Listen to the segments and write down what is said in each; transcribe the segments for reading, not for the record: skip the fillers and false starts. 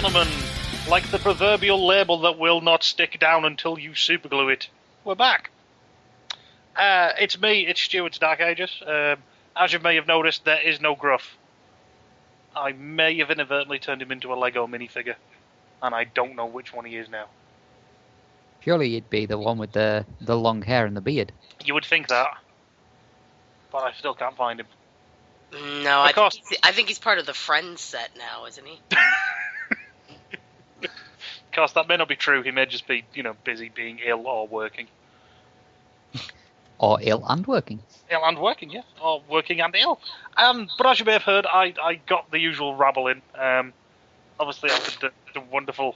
gentlemen, like the proverbial label that will not stick down until you superglue it, we're back. It's me, it's Stuart's Dark Ages. As you may have noticed, there is no Gruff. I may have inadvertently turned him into a Lego minifigure, and I don't know which one he is now. Surely you'd be the one with the long hair and the beard. You would think that, but I still can't find him. No, I think he's part of the Friends set now, isn't he? Of course, that may not be true. He may just be, busy being ill or working. Or ill and working. Ill and working, yeah. Or working and ill. But as you may have heard, I got the usual rabble in. Obviously, I did the wonderful,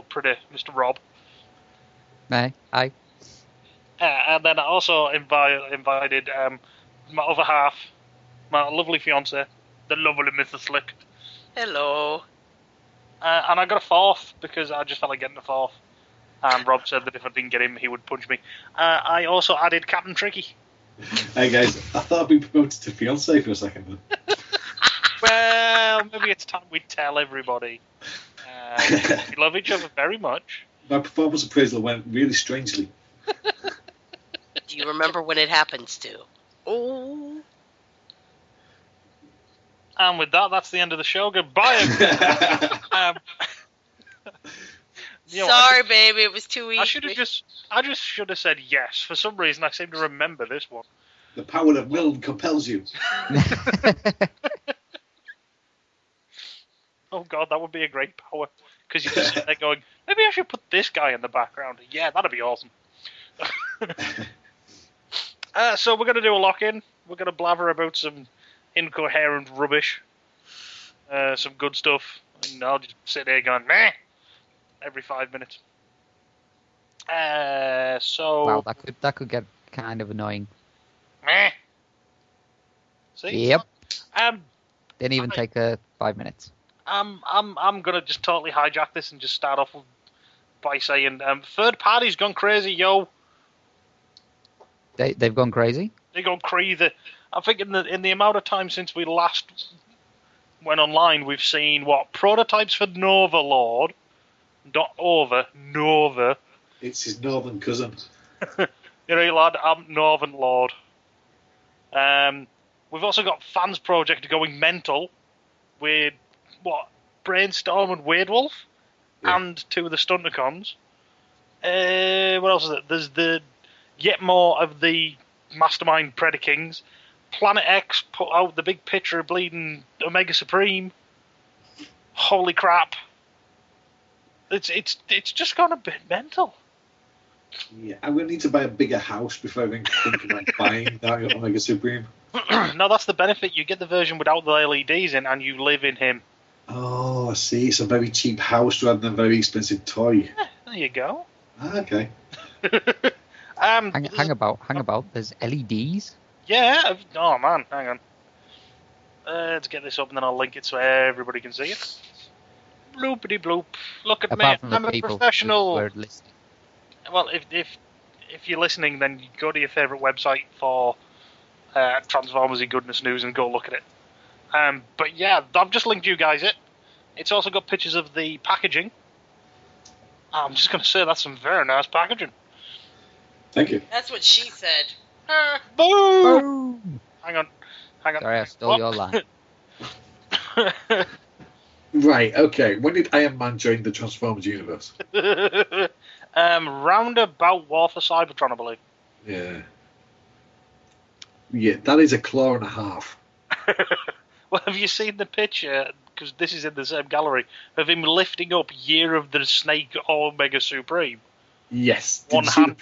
pretty Mr. Rob. Aye. And then I also invited my other half, my lovely fiancée, the lovely Mrs. Slick. Hello. And I got a fourth because I just felt like getting a fourth. And Rob said that if I didn't get him, he would punch me. I also added Captain Tricky. Hey guys, I thought I'd been promoted to fiancé for a second. Well, maybe it's time we tell everybody. We love each other very much. My performance appraisal went really strangely. Do you remember when it happens to? Oh. And with that, that's the end of the show. Goodbye, everyone. Sorry, baby, it was too easy. I just should have said yes. For some reason, I seem to remember this one. The power of will compels you. Oh God, that would be a great power. Because you're just sitting there going, maybe I should put this guy in the background. Yeah, that'd be awesome. So we're going to do a lock-in. We're going to blather about some incoherent rubbish. Some good stuff. And I'll just sit there going, meh, every 5 minutes. Wow, that could get kind of annoying. Meh. See? Yep. Didn't even take 5 minutes. I'm gonna just totally hijack this and just start off by saying third party's gone crazy, yo. They've gone crazy? They've gone crazy. I think in the amount of time since we last went online, we've seen prototypes for Nova Lord. Nova. It's his northern cousin. Lad, I'm Northern Lord. We've also got Fans Project going mental with Brainstorm and Weird Wolf, and two of the Stunticons. What else is it? There's yet more of the Mastermind Predikings. Planet X put out the big picture of bleeding Omega Supreme. Holy crap! It's just gone a bit mental. Yeah, I'm going to need to buy a bigger house before I even think about buying that Omega Supreme. No, that's the benefit. You get the version without the LEDs in, and you live in him. Oh, I see. It's a very cheap house rather than a very expensive toy. Yeah, there you go. Okay. Hang about. There's LEDs? Yeah. Oh, man. Hang on. Let's get this up, and then I'll link it so everybody can see it. Bloopity bloop. Look at Apart me. from I'm the a professional. who were listening. Well, if you're listening, then you go to your favourite website for Transformers Goodness News and go look at it. But yeah, I've just linked you guys it. It's also got pictures of the packaging. I'm just going to say that's some very nice packaging. Thank you. That's what she said. Boom! Hang on. Sorry, I stole your line. Right, okay. When did Iron Man join the Transformers universe? Round about War for Cybertron, I believe. Yeah. Yeah, that is a claw and a half. Well, have you seen the picture? Because this is in the same gallery of him lifting up Year of the Snake Omega Supreme. Yes. One hand.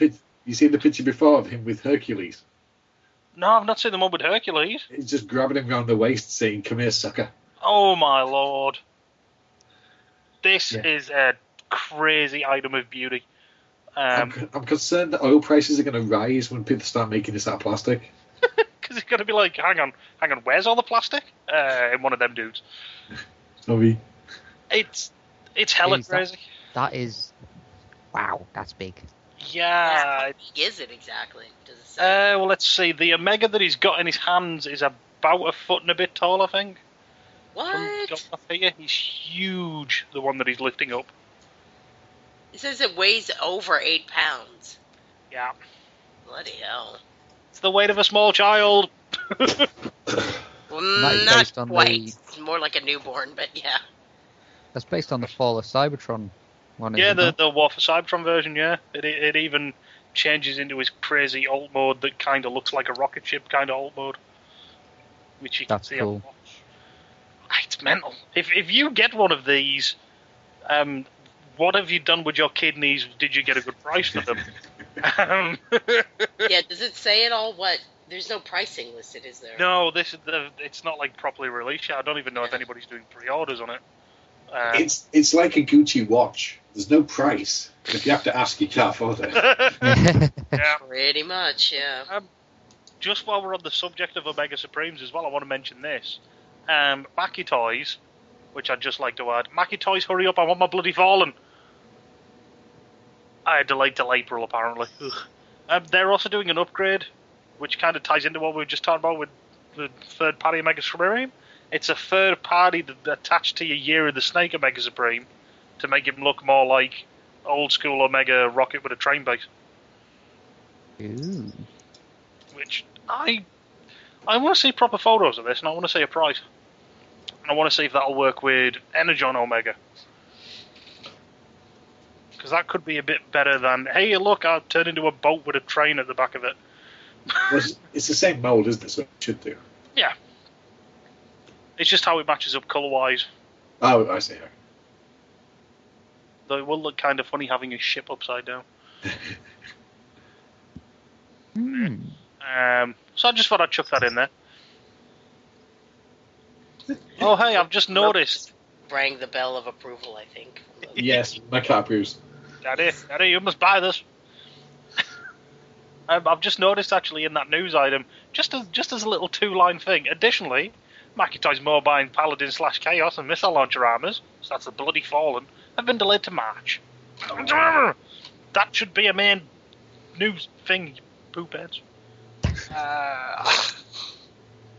You seen the picture before of him with Hercules? No, I've not seen the one with Hercules. He's just grabbing him round the waist, saying, "Come here, sucker." Oh my lord! This is a crazy item of beauty. I'm concerned that oil prices are going to rise when people start making this out of plastic. Because it's going to be like, hang on, where's all the plastic? In one of them dudes. Sorry. It's hella crazy. That is... Wow, that's big. Yeah. How big is it exactly? Does it say? Well, let's see. The Omega that he's got in his hands is about a foot and a bit tall, I think. What? Figure. He's huge, the one that he's lifting up. It says it weighs over 8 pounds. Yeah. Bloody hell. It's the weight of a small child. Well, that is not based on quite. It's more like a newborn, but yeah. That's based on the Fall of Cybertron one. Yeah, is it not? the War for Cybertron version, yeah. It even changes into his crazy alt mode that kind of looks like a rocket ship kind of alt mode. Which you can That's see cool. on watch. It's mental. If you get one of these, what have you done with your kidneys? Did you get a good price for them? Yeah, does it say at all what? There's no pricing listed, is there? No, it's not like properly released yet. I don't even know if anybody's doing pre-orders on it. It's like a Gucci watch. There's no price. And if you have to ask, you can't afford it. Yeah. Pretty much, yeah. Just while we're on the subject of Omega Supremes as well, I want to mention this. Mackie Toys, which I'd just like to add. Mackie Toys, hurry up, I want my bloody Fallen. I had delayed till April, apparently. They're also doing an upgrade, which kind of ties into what we were just talking about with the third-party Omega Supreme. It's a third party attached to your Year of the Snake Omega Supreme to make him look more like old-school Omega Rocket with a train base. Ooh. Which I want to see proper photos of this, and I want to see a price. And I want to see if that'll work with Energon Omega. Because that could be a bit better than, hey, look, I've turned into a boat with a train at the back of it. Well, it's the same mold, isn't it? So it should do. Yeah. It's just how it matches up colour-wise. Oh, I see. Though it will look kind of funny having his ship upside down. So I just thought I'd chuck that in there. Oh, hey, I've just noticed. Rang the bell of approval, I think. Yes, my cat approves. Daddy, you must buy this. I've just noticed, actually, in that news item, just as a little two-line thing. Additionally, Mackie Toys Mobile Paladin / Chaos and Missile Launcher Armors, so that's the bloody Fallen, have been delayed to March. That should be a main news thing, poopheads.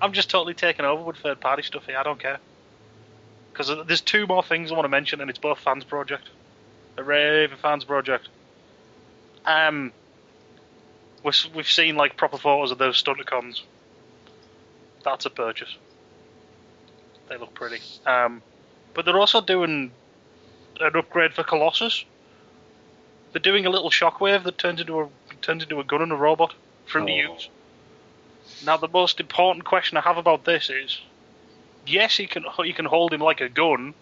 I'm just totally taken over with third-party stuff here. I don't care. Because there's two more things I want to mention, and it's both Fans Project. Hooray for Fans Project. We've seen like proper photos of those Stunticons. That's a purchase. They look pretty. But they're also doing an upgrade for Colossus. They're doing a little shockwave that turns into a gun and a robot for him to use. Now, the most important question I have about this is, yes, you can hold him like a gun,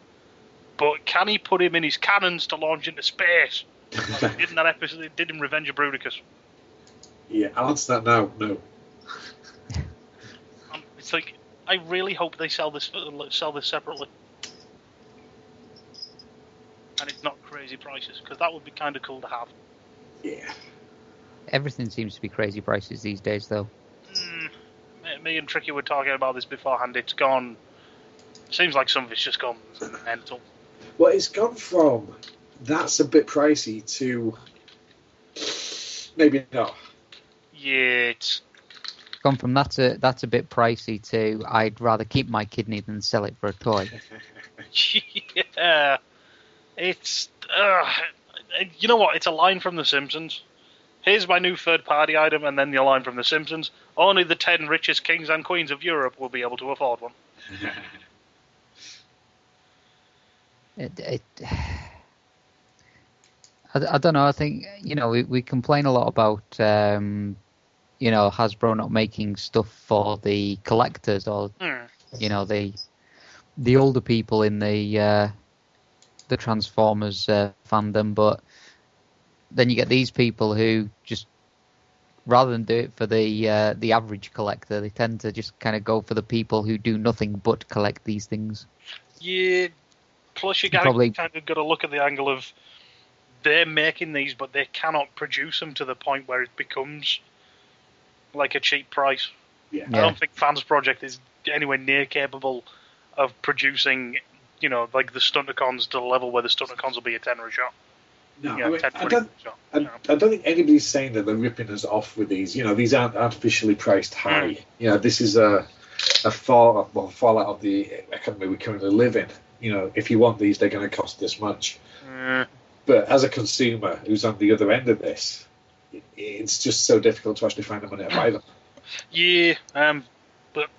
but can he put him in his cannons to launch into space? Like he did in that episode, they did in Revenge of Bruticus. Yeah, I'll answer that now. No. It's like, I really hope they sell this separately. And it's not crazy prices, because that would be kind of cool to have. Yeah. Everything seems to be crazy prices these days, though. Me and Tricky were talking about this beforehand. It's gone. Seems like some of it's just gone mental. Well, it's gone from that's a bit pricey to maybe not. Yeah, it's Gone from that's a bit pricey to I'd rather keep my kidney than sell it for a toy. yeah. It's you know what? It's a line from The Simpsons. Here's my new third-party item, and then the line from The Simpsons. Only the 10 richest kings and queens of Europe will be able to afford one. I don't know. I think, we complain a lot about, Hasbro not making stuff for the collectors or, the older people in the Transformers fandom, but then you get these people who just, rather than do it for the average collector, they tend to just kind of go for the people who do nothing but collect these things. Yeah. Plus, you kind of got to look at the angle of they're making these, but they cannot produce them to the point where it becomes like a cheap price. Yeah. I don't think Fans Project is anywhere near capable of producing, like the Stunticons to the level where the Stunticons will be a tenner a shot. No, Yeah, I don't think anybody's saying that they're ripping us off with these. These aren't artificially priced high. This is fallout of the economy we currently live in. If you want these, they're going to cost this much. But as a consumer who's on the other end of this, it's just so difficult to actually find the money to buy them. Yeah, but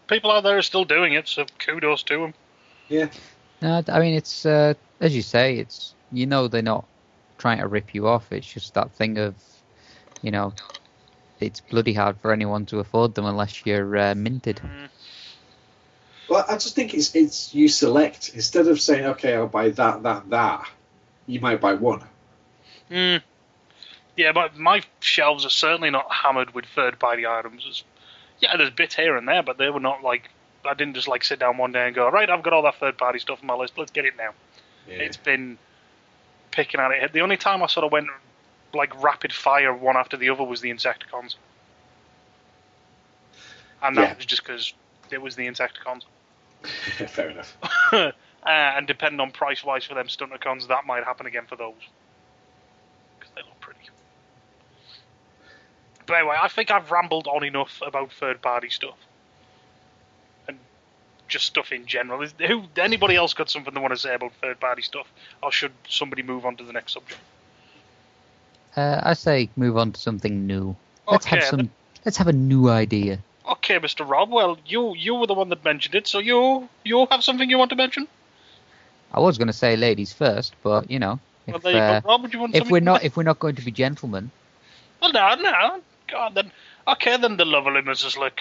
people out there are still doing it, so kudos to them. Yeah. No, I mean, it's as you say, it's they're not trying to rip you off. It's just that thing of, it's bloody hard for anyone to afford them unless you're minted. Well, I just think it's you select instead of saying, okay, I'll buy that. You might buy one. Yeah, but my shelves are certainly not hammered with third-party items. There's bits here and there, but they were not like, I didn't just sit down one day and go, right, I've got all that third-party stuff on my list, let's get it now. Yeah. It's been picking at it. The only time I sort of went rapid fire one after the other was the Insecticons. And that was just because it was the Insecticons. Fair enough. And depending on price-wise for them Stunticons, that might happen again for those. Because they look pretty. But anyway, I think I've rambled on enough about third-party stuff. And just stuff in general. Anybody else got something they want to say about third-party stuff? Or should somebody move on to the next subject? I say move on to something new. Let's have a new idea. Okay, Mr. Rob. Well, you were the one that mentioned it, so you have something you want to mention? I was going to say ladies first, but if, Rob, would you want if we're not going to be gentlemen. Well, no. God, then okay, then the lovely Mrs. Lick.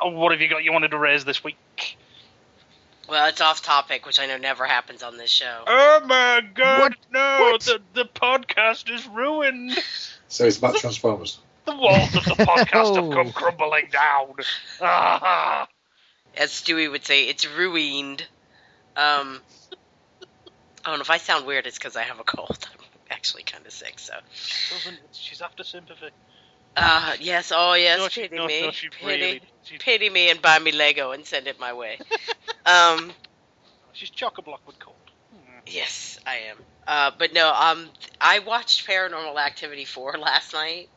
What have you wanted to raise this week? Well, it's off topic, which I know never happens on this show. Oh my God! The podcast is ruined. So it's about Transformers. The walls of the podcast have come crumbling down. As Stewie would say, it's ruined. I don't know if I sound weird. It's because I have a cold. I'm actually kind of sick, so. She's after sympathy. Yes. Oh, yes. Pity me. Pity me and buy me Lego and send it my way. She's chock-a-block with cold. Yes, I am. But no. I watched Paranormal Activity 4 last night.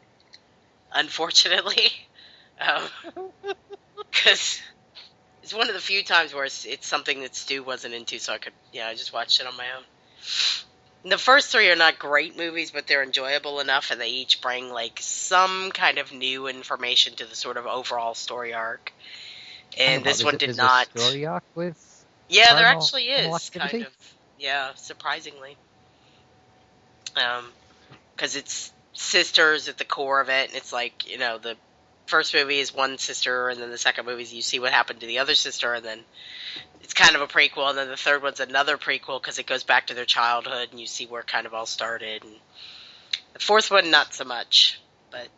Unfortunately, because it's one of the few times where it's something that Stu wasn't into, so I just watched it on my own. And the first three are not great movies, but they're enjoyable enough, and they each bring some kind of new information to the sort of overall story arc. And this one did not. A story arc with? Yeah, there actually is kind of. Yeah, surprisingly, because it's sisters at the core of it, and it's the first movie is one sister, and then the second movie is you see what happened to the other sister, and then it's kind of a prequel, and then the third one's another prequel because it goes back to their childhood, and you see where it kind of all started. And the fourth one, not so much, but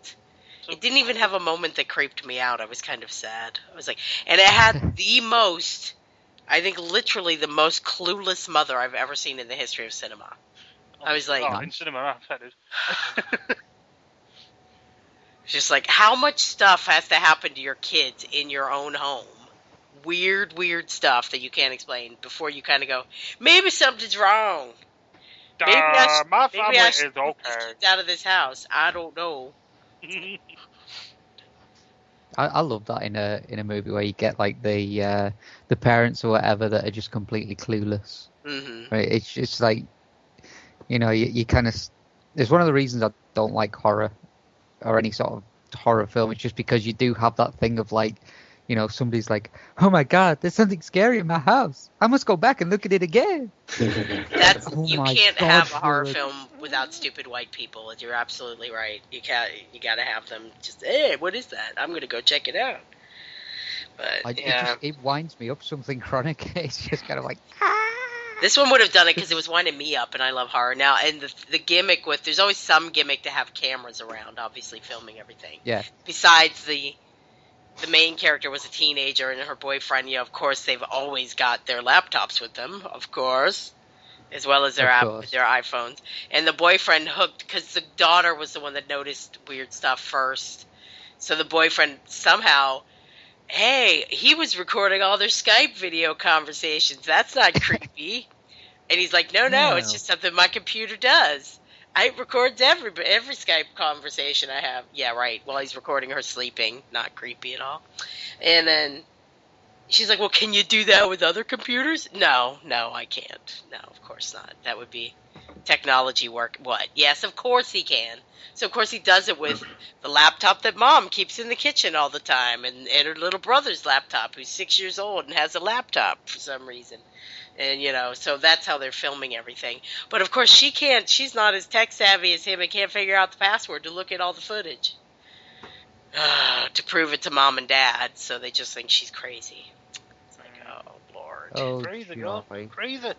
it didn't even have a moment that creeped me out. I was kind of sad. I was and it had the most, I think literally the most clueless mother I've ever seen in the history of cinema. I was in cinema, that is. Just how much stuff has to happen to your kids in your own home? Weird stuff that you can't explain before you kind of go, maybe something's wrong. Maybe I should get these kids out of this house. I don't know. I love that in a movie where you get the parents or whatever that are just completely clueless. Mm-hmm. Right? It's just you kind of. It's one of the reasons I don't like horror or any sort of horror film. It's just because you do have that thing of somebody's oh my God, there's something scary in my house. I must go back and look at it again. You can't have a horror film without stupid white people. You're absolutely right. You got to have them just, hey, what is that? I'm going to go check it out. But it winds me up something chronic. It's just kind of This one would have done it because it was winding me up, and I love horror. Now, and the gimmick there's always some gimmick to have cameras around, obviously filming everything. Yeah. Besides the main character was a teenager and her boyfriend, of course, they've always got their laptops with them, of course, as well as their iPhones. And the boyfriend hooked, because the daughter was the one that noticed weird stuff first. So the boyfriend somehow, hey, he was recording all their Skype video conversations. That's not creepy. And he's like, no, it's just something my computer does. I records every Skype conversation I have. Yeah, right. While he's recording her sleeping, not creepy at all. And then she's like, "Well, can you do that with other computers?" No, I can't. No, of course not. That would be technology work. What? Yes, of course he can. So of course he does it with the laptop that Mom keeps in the kitchen all the time, and her little brother's laptop, who's 6 years old and has a laptop for some reason. And, so that's how they're filming everything. But, of course, she can't. She's not as tech savvy as him and can't figure out the password to look at all the footage. To prove it to Mom and Dad, so they just think she's crazy. It's like, oh, Lord. Oh, Crazy, girl. joy. Crazy.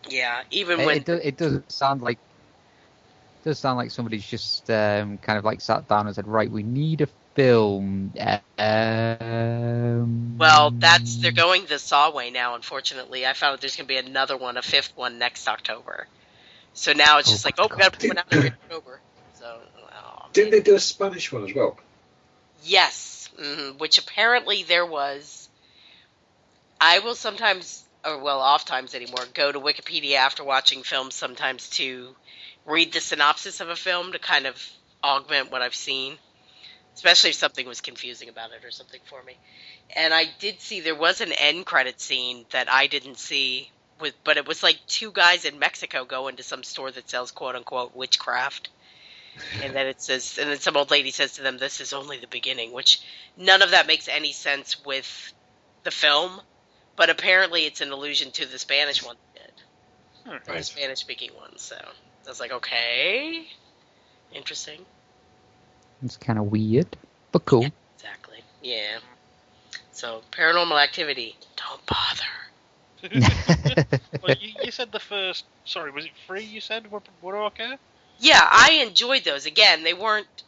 Yeah, even when... It does sound like... somebody's just kind of like sat down and said, right, we need a film. Well, they're going the Saw way now, unfortunately. I found out there's going to be another one, a fifth one, next October. So now it's just we got to put one out in October. So, didn't they do a Spanish one as well? Yes, which apparently there was. I will sometimes, oftentimes anymore, go to Wikipedia after watching films sometimes to read the synopsis of a film to kind of augment what I've seen. Especially if something was confusing about it or something for me. And I did see there was an end credit scene that I didn't see, but it was like two guys in Mexico go into some store that sells quote unquote witchcraft. And then it says, and then some old lady says to them, "This is only the beginning," which none of that makes any sense with the film, but apparently it's an allusion to the Spanish one they did. Right. The Spanish speaking one. So I was like, okay, interesting. It's kind of weird, but cool. Yeah, exactly. Yeah. So, Paranormal Activity, don't bother. Well, you said the first... Sorry, was it 3 you said were okay? Yeah, I enjoyed those. Again, they weren't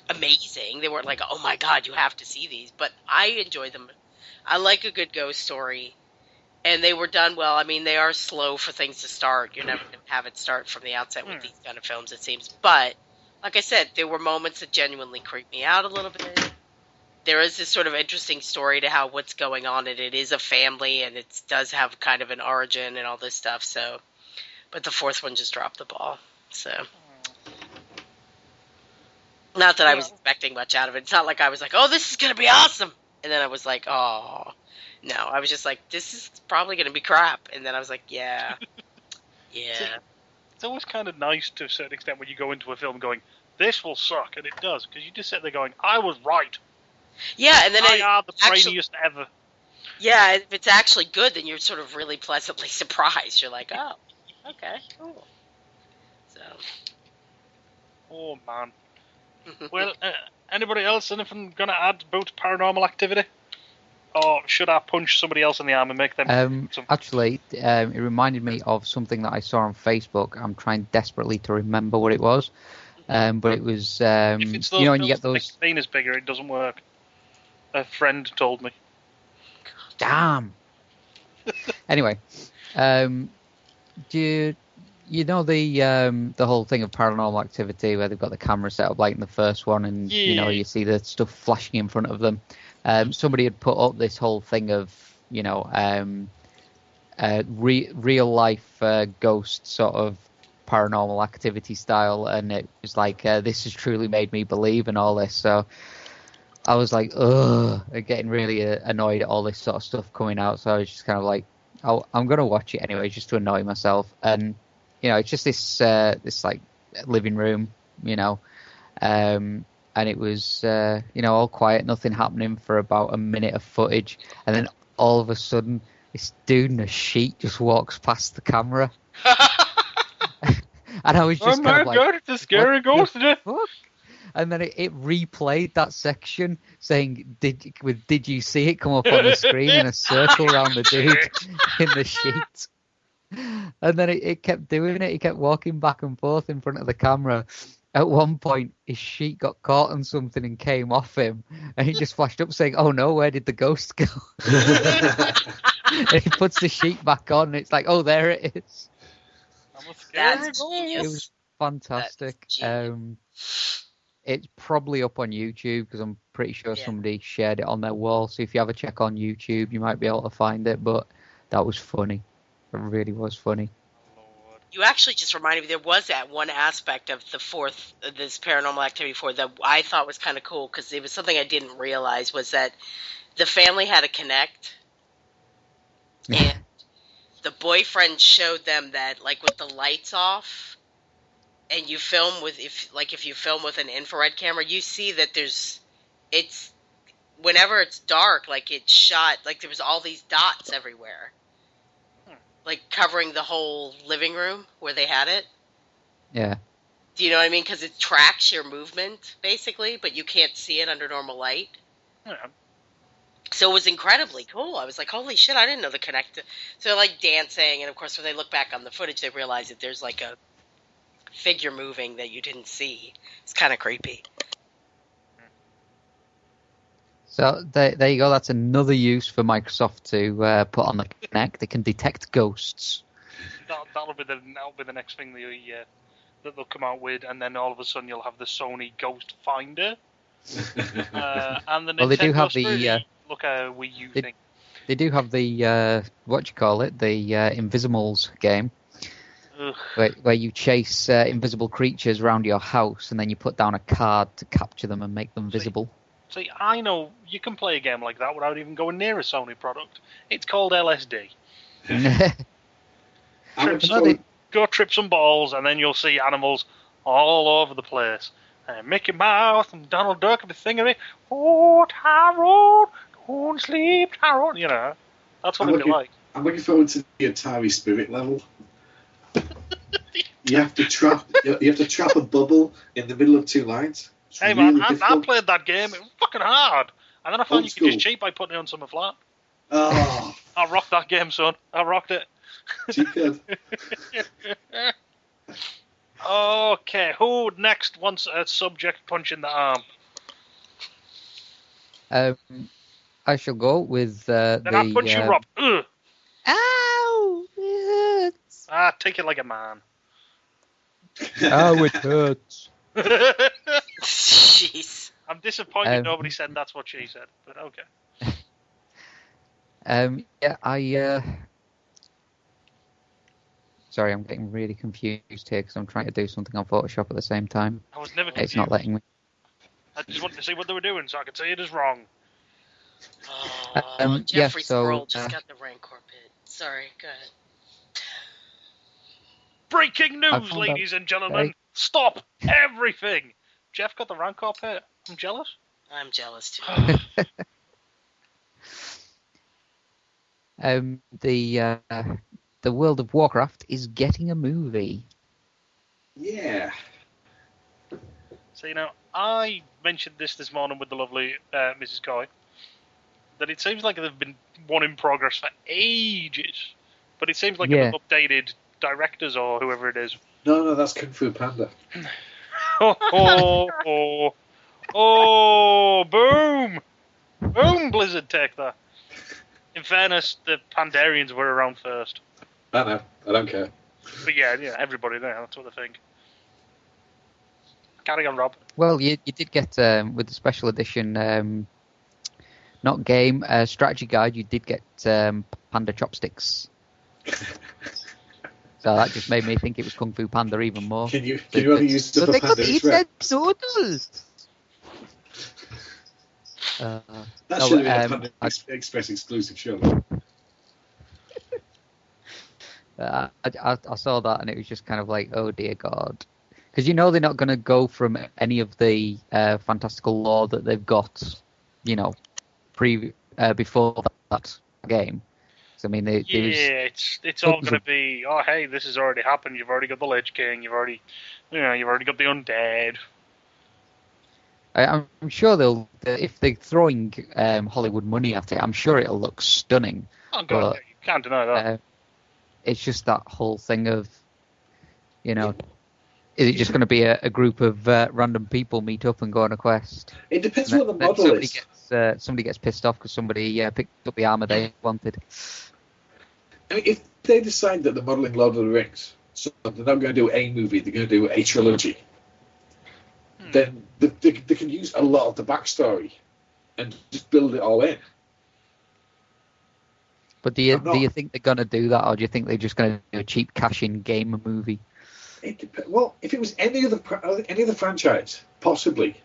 amazing. They weren't like, oh my god, you have to see these. But I enjoyed them. I like a good ghost story. And they were done well. I mean, they are slow for things to start. You're never going to have it start from the outset with these kind of films, it seems. But... like I said, there were moments that genuinely creeped me out a little bit. There is this sort of interesting story to how what's going on, and it is a family, and it does have kind of an origin and all this stuff. So, but the fourth one just dropped the ball. So, not that I was expecting much out of it. It's not like I was like, "Oh, this is gonna be awesome," and then I was like, "Oh, no." I was just like, "This is probably gonna be crap," and then I was like, "Yeah, yeah." It's always kind of nice to a certain extent when you go into a film going, this will suck, and it does, because you just sit there going, I was right. Yeah, and then I are the brainiest ever. Yeah, if it's actually good, then you're sort of really pleasantly surprised. You're like, oh, okay, cool. So. Oh, man. Well, anybody else, anything going to add about Paranormal Activity? Or should I punch somebody else in the arm and make them... Actually, it reminded me of something that I saw on Facebook. I'm trying desperately to remember what it was. But it was... if it's those when you get those... 16 is bigger, it doesn't work. A friend told me. Damn! Anyway, do you know the whole thing of Paranormal Activity where they've got the camera set up like in the first one and, you see the stuff flashing in front of them? Somebody had put up this whole thing of, real life ghost sort of Paranormal Activity style, and it was like, this has truly made me believe in all this. So I was like, ugh, getting really annoyed at all this sort of stuff coming out. So I was just kind of like, I'm going to watch it anyway, just to annoy myself. And, it's just this like living room, and it was, all quiet, nothing happening for about a minute of footage. And then all of a sudden, this dude in a sheet just walks past the camera. And I was just kind of like, God, it's a scary ghost. And then it replayed that section saying, did you see it come up on the screen in a circle around the dude in the sheet? And then it kept doing it. He kept walking back and forth in front of the camera. At one point, his sheet got caught on something and came off him. And he just flashed up saying, oh no, where did the ghost go? And he puts the sheet back on and it's like, oh, there it is. That's genius. It was fantastic. It's probably up on YouTube because I'm pretty sure somebody shared it on their wall. So if you have a check on YouTube, you might be able to find it. But that was funny. It really was funny. Lord. You actually just reminded me, there was that one aspect of this Paranormal Activity 4 that I thought was kind of cool, because it was something I didn't realize, was that the family had to connect, and the boyfriend showed them that, like, with the lights off, and you film with, if you film with an infrared camera, you see that whenever it's dark, like, it's shot, like, there was all these dots everywhere. Like, covering the whole living room where they had it. Yeah. Do you know what I mean? Because it tracks your movement, basically, but you can't see it under normal light. Yeah. So it was incredibly cool. I was like, holy shit, I didn't know the connect. So they're, like, dancing, and of course when they look back on the footage, they realize that there's, like, a figure moving that you didn't see. It's kind of creepy. So there you go. That's another use for Microsoft to put on the Kinect. They can detect ghosts. That'll be the next thing that they'll come out with, and then all of a sudden you'll have the Sony Ghost Finder. And the Nintendo they do have Switch. Look at Wii U thing. They do have the the Invisimals game, where you chase invisible creatures around your house, and then you put down a card to capture them and make them visible. See, I know you can play a game like that without even going near a Sony product. It's called LSD. Go trip some balls, and then you'll see animals all over the place. Mickey Mouse and Donald Duck and the thingery. Oh, Tyrone, don't sleep, Tyrone. You know, that's what it'd be like. I'm looking forward to the Atari Spirit level. You have to trap a bubble in the middle of two lines. Hey man, I played that game. It was fucking hard, and then I found you could just cheat by putting it on something flat. Oh, I rocked that game, son. I rocked it. Okay, who next wants a subject punch in the arm? I shall go with then I punch you, Rob. Ugh. Ow! It hurts. Take it like a man. Oh, it hurts. Jeez. I'm disappointed nobody said that's what she said, but okay. Sorry, I'm getting really confused here because I'm trying to do something on Photoshop at the same time. I was never confused. It's not letting me. I just wanted to see what they were doing so I could say it is wrong. Jeffrey Sproul just got the Rancor pit. Sorry, go ahead. Breaking news, ladies and gentlemen. Stop everything. Jeff got the Rancor pit. I'm jealous. I'm jealous too. The World of Warcraft is getting a movie. Yeah. So, I mentioned this morning with the lovely Mrs. Coy, that it seems like they've been one in progress for ages, but it seems like they've updated directors or whoever it is. No, that's Kung Fu Panda. Boom! Boom, Blizzard, take that. In fairness, the Pandarians were around first. I know, I don't care. But yeah, everybody there, that's what they think. Carry on, Rob. Well, you did get, with the special edition, not game, strategy guide, you did get Panda chopsticks. So that just made me think it was Kung Fu Panda even more. Can you only use Super Panda? So they could eat their noodles! That should have been a Panda Express exclusive show. I saw that and it was just kind of like, oh dear God. Because they're not going to go from any of the fantastical lore that they've got, before that game. So, I mean, it's all going to be, oh hey, this has already happened. You've already got the Lich King. You've already got the undead. I'm sure if they're throwing Hollywood money at it, I'm sure it'll look stunning. Oh God, you can't deny that. It's just that whole thing of, is it just going to be a group of random people meet up and go on a quest? It depends what the model is. Somebody gets pissed off because somebody picked up the armor they wanted. I mean, if they decide that they're modelling Lord of the Rings, so they're not going to do a movie, they're going to do a trilogy, then they can use a lot of the backstory and just build it all in. But do you think they're going to do that, or do you think they're just going to do a cheap cash-in game movie? Well, if it was any other franchise, possibly.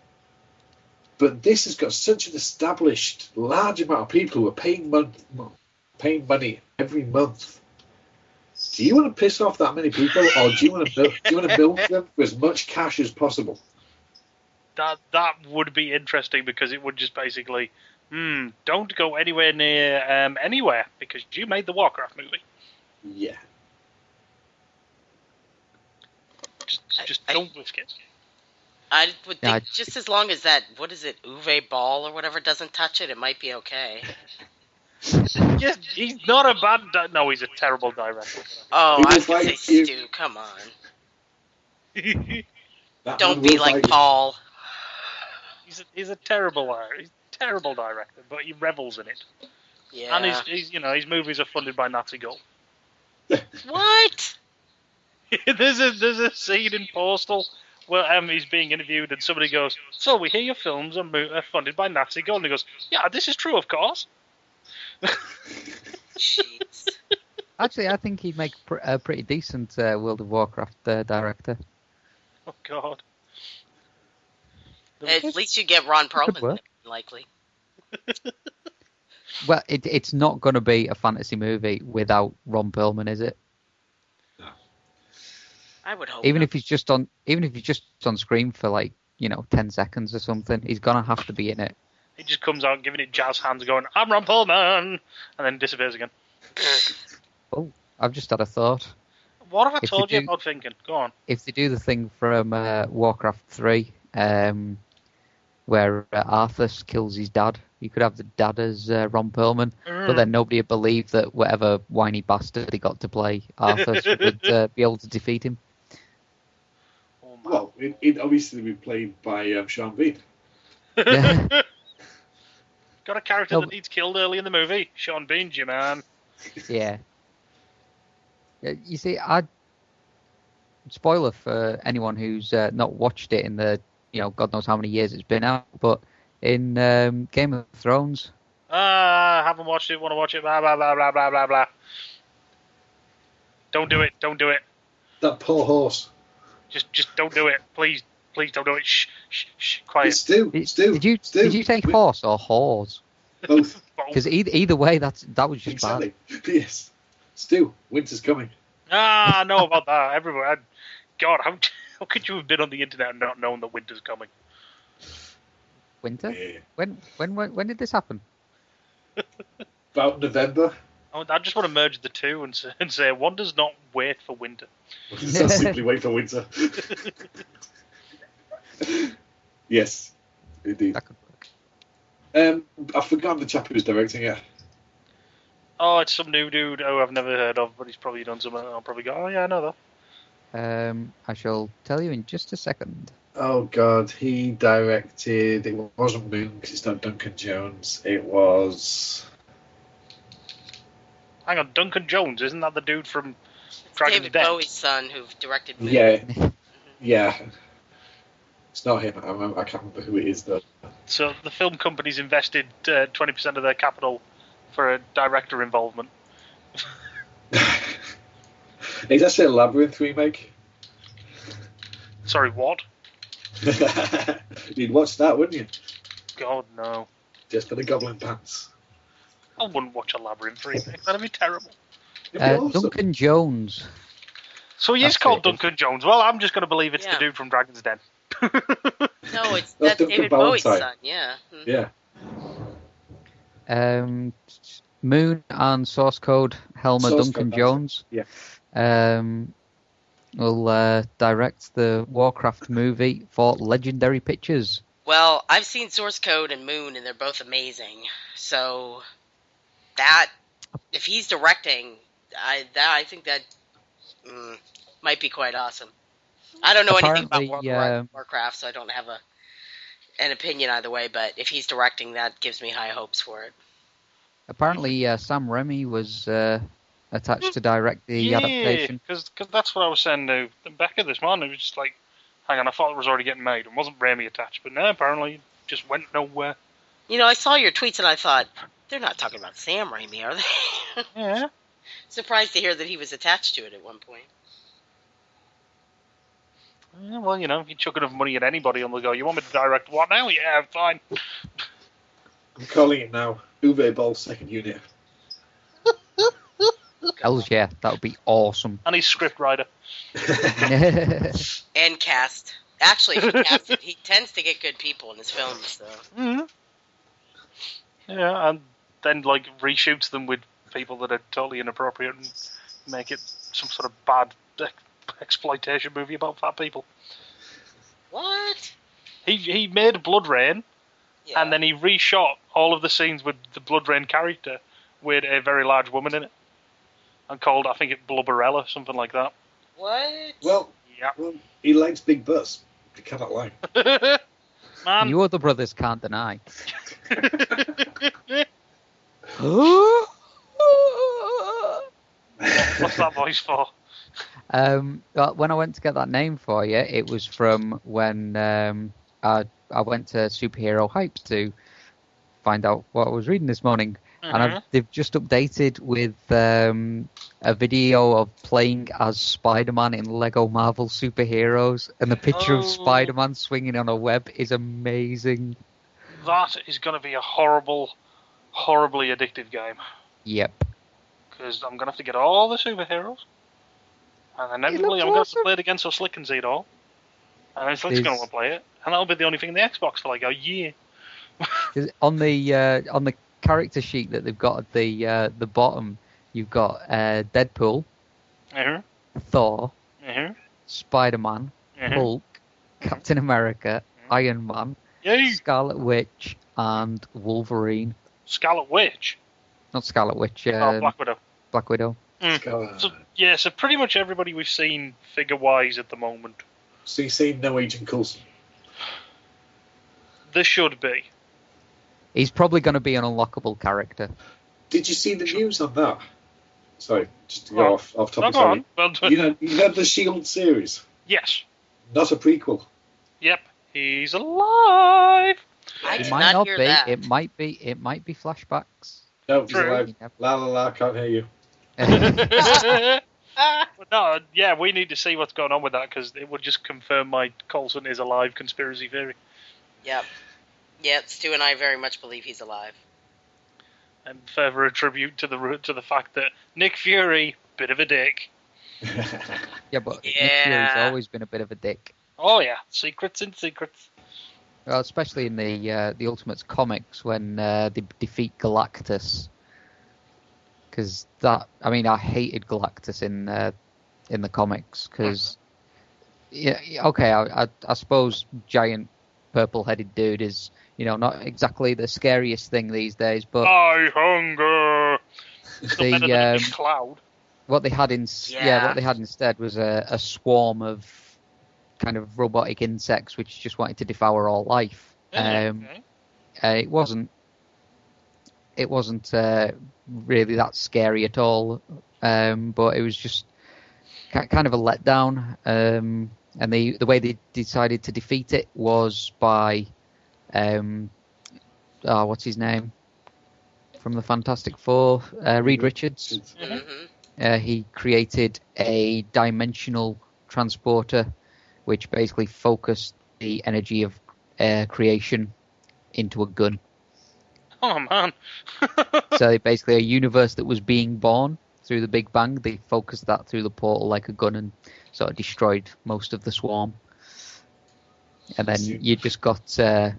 But this has got such an established, large amount of people who are paying money every month. Do you want to piss off that many people, or do you want to milk them for as much cash as possible? That would be interesting, because it would just basically, don't go anywhere near anywhere, because you made the Warcraft movie. Yeah. Just don't risk it. I would think just as long as that, what is it, Uwe Ball or whatever doesn't touch it, it might be okay. Yes, he's not a bad... No, he's a terrible director. Oh, I was going to say Stu, come on. Don't be like Paul. He's a terrible director, but he revels in it. Yeah. And his movies are funded by Nazi gold. What? there's a scene in Postal where he's being interviewed and somebody goes, "So we hear your films are funded by Nazi gold," and he goes, "Yeah, this is true, of course." Jeez. Actually, I think he'd make a pretty decent World of Warcraft director. Oh God. At least you get Ron Perlman, likely. Well, it's not going to be a fantasy movie without Ron Perlman, is it? No. I would hope. Even if he's just on screen for 10 seconds or something, he's gonna have to be in it. He just comes out giving it jazz hands, going, "I'm Ron Perlman," and then disappears again. Oh, I've just had a thought. What have I told you about thinking? Go on. If they do the thing from Warcraft 3, where Arthas kills his dad, you could have the dad as Ron Perlman, but then nobody would believe that whatever whiny bastard he got to play Arthas would be able to defeat him. Oh, well, it obviously be played by Sean Bean. Yeah. Got a character that needs killed early in the movie. Sean Bean, you man. Yeah. You see, spoiler for anyone who's not watched it in the, God knows how many years it's been out, but in Game of Thrones. Haven't watched it, want to watch it, blah, blah, blah, blah, blah, blah, blah. Don't do it. That poor horse. Just don't do it. Please don't do it. Shh, quiet. Stu. Did you take horse or whores? Both. Because either way, that was just exactly. Bad. Yes. Stu, winter's coming. I know about that. Everywhere. God, how could you have been on the internet and not known that winter's coming? Winter? Yeah. When did this happen? About November. I just want to merge the two and say one does not wait for winter. Does not simply wait for winter. Yes, indeed. That could work. I've forgotten the chap who's directing it. Oh, it's some new dude who I've never heard of, but he's probably done something. I'll probably go, oh yeah, I know that. I shall tell you in just a second. Oh God, he directed. It wasn't Moon because it's not Duncan Jones. It was. Hang on, Duncan Jones, isn't that the dude from Dragon's David Den? Bowie's son who directed Moon. Yeah. It's not him. I can't remember who it is though. So the film company's invested 20% of their capital for a director involvement. Is that a Labyrinth remake? Sorry, what? You'd watch that, wouldn't you? God, no. Just for the Goblin Pants. I wouldn't watch a Labyrinth remake. That'd be terrible. Awesome. Duncan Jones. So he is called Duncan Jones. Well, I'm just going to believe it's the dude from Dragon's Den. No, that's David Bowie's son. Yeah. Moon and Source Code Helmer Duncan Jones. Yeah. Will direct the Warcraft movie for Legendary Pictures. Well, I've seen Source Code and Moon, and they're both amazing. So that, if he's directing, I think that might be quite awesome. I don't know anything about Warcraft, so I don't have an opinion either way. But if he's directing, that gives me high hopes for it. Apparently, Sam Raimi was attached to direct the adaptation. Because that's what I was saying to Becca this morning. It was just like, hang on, I thought it was already getting made. It wasn't Raimi attached, but no, apparently it just went nowhere. I saw your tweets and I thought, They're not talking about Sam Raimi, are they? Yeah. Surprised to hear that he was attached to it at one point. Yeah, well, you chuck enough money at anybody and they'll go, you want me to direct what now? Yeah, fine. I'm calling it now. Uwe Boll, second unit. Hells yeah, that would be awesome. And he's script writer. And cast. Actually, if he casts it, he tends to get good people in his films, so. Mm-hmm. Yeah, and then, reshoots them with people that are totally inappropriate and make it some sort of bad exploitation movie about fat people. What? He made Blood Rain, Yeah. and then he reshot all of the scenes with the Blood Rain character with a very large woman in it. And called, I think, Blubberella, something like that. What? Well, he likes big butts. You cannot lie. Man. You other brothers can't deny. What's that voice for? When I went to get that name for you, it was from when I went to Superhero Hype to find out what I was reading this morning. Mm-hmm. And they've just updated with a video of playing as Spider-Man in Lego Marvel Superheroes, and the picture of Spider-Man swinging on a web is amazing. That is going to be a horribly addictive game. Yep. Because I'm going to have to get all the superheroes, and inevitably I'm going to have to play it again so Slick can see it all. And then Slick's going to want to play it, and that'll be the only thing in the Xbox for a year. On the character sheet that they've got at the bottom, you've got Deadpool, Thor, Spider-Man, Hulk, Captain America, Iron Man, Scarlet Witch, and Wolverine. Scarlet Witch? Not Scarlet Witch. Black Widow. Black Widow. So pretty much everybody we've seen figure-wise at the moment. So you've seen no Agent Coulson? There should be. He's probably going to be an unlockable character. Did you see the news on that? Sorry, just to go off topic. Go on. You know the Shield series? Yes. Not a prequel. Yep. He's alive. It might not be. That. It might be flashbacks. No, he's alive. La la la, can't hear you. But no, yeah, we need to see what's going on with that because it would just confirm my Coulson is alive conspiracy theory. Yep. Yeah, Stu and I very much believe he's alive. And further attribute to the fact that Nick Fury, bit of a dick. Yeah, but Nick Fury's always been a bit of a dick. Oh yeah, secrets in secrets. Well, especially in the Ultimates comics when they defeat Galactus. Because I hated Galactus in the comics because, I suppose giant purple-headed dude is not exactly the scariest thing these days, but I hunger. The cloud. What they had instead was a swarm of kind of robotic insects which just wanted to devour all life. It wasn't really that scary at all, but it was just kind of a letdown. And the way they decided to defeat it was by what's his name from the Fantastic Four, Reed Richards. Mm-hmm. He created a dimensional transporter which basically focused the energy of creation into a gun. Oh man. So basically a universe that was being born through the Big Bang, they focused that through the portal like a gun and sort of destroyed most of the swarm. And then you just got at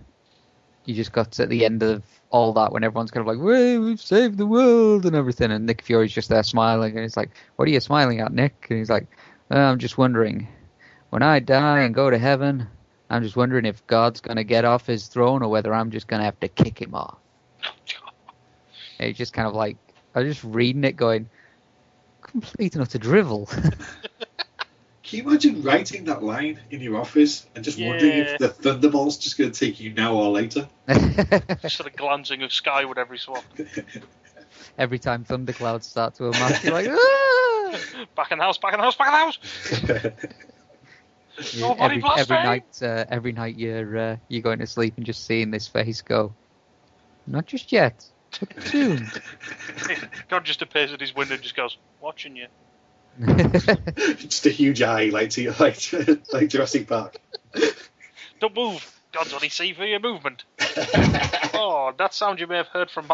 the end of all that when everyone's kind of like, "Well, we've saved the world" and everything, and Nick Fury's just there smiling, and it's like, "What are you smiling at, Nick?" And he's like, "I'm just wondering, when I die and go to heaven, I'm just wondering if God's gonna get off his throne or whether I'm just gonna have to kick him off." And he's just kind of like, I was just reading it, going, complete and utter drivel. Can you imagine writing that line in your office and just wondering if the Thunderbolt's just going to take you now or later? Just sort of glancing skyward every so often. Every time thunderclouds start to amass, you're like, "Ah!" Back in the house, back in the house, back in the house! Yeah, every night you're going to sleep and just seeing this face go, "Not just yet, Soon. God just appears at his window and just goes, watching you. Just a huge eye, like Jurassic Park. Don't move. God's only see for your movement. Oh, that sound you may have heard from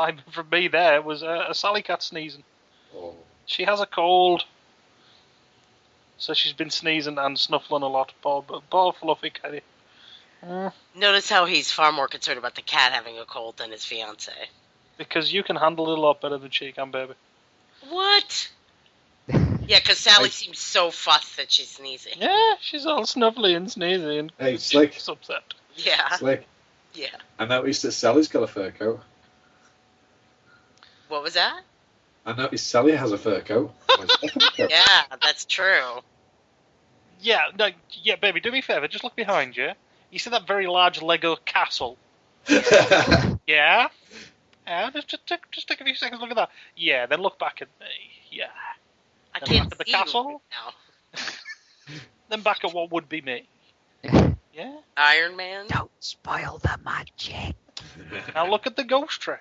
me there was a Sally cat sneezing. Oh. She has a cold. So she's been sneezing and snuffling a lot. Poor fluffy kitty. Notice how he's far more concerned about the cat having a cold than his fiance. Because you can handle it a lot better than she can, baby. What? Yeah, because Sally seems so fussed that she's sneezing. Yeah, she's all snuffly and sneezy and Hey, Slick. she's upset. Yeah. Slick. Yeah. I noticed that Sally's got a fur coat. What was that? I noticed Sally has a fur coat. Yeah, that's true. Yeah, no, yeah, baby, do me a favour, just look behind you. You see that very large Lego castle? Yeah? Yeah, just take a few seconds, look at that. Yeah, then look back at me. Yeah. I Then can't back at the see you castle. right now. Then back at what would be me. Yeah? Iron Man? Don't spoil the magic. Now look at the ghost train.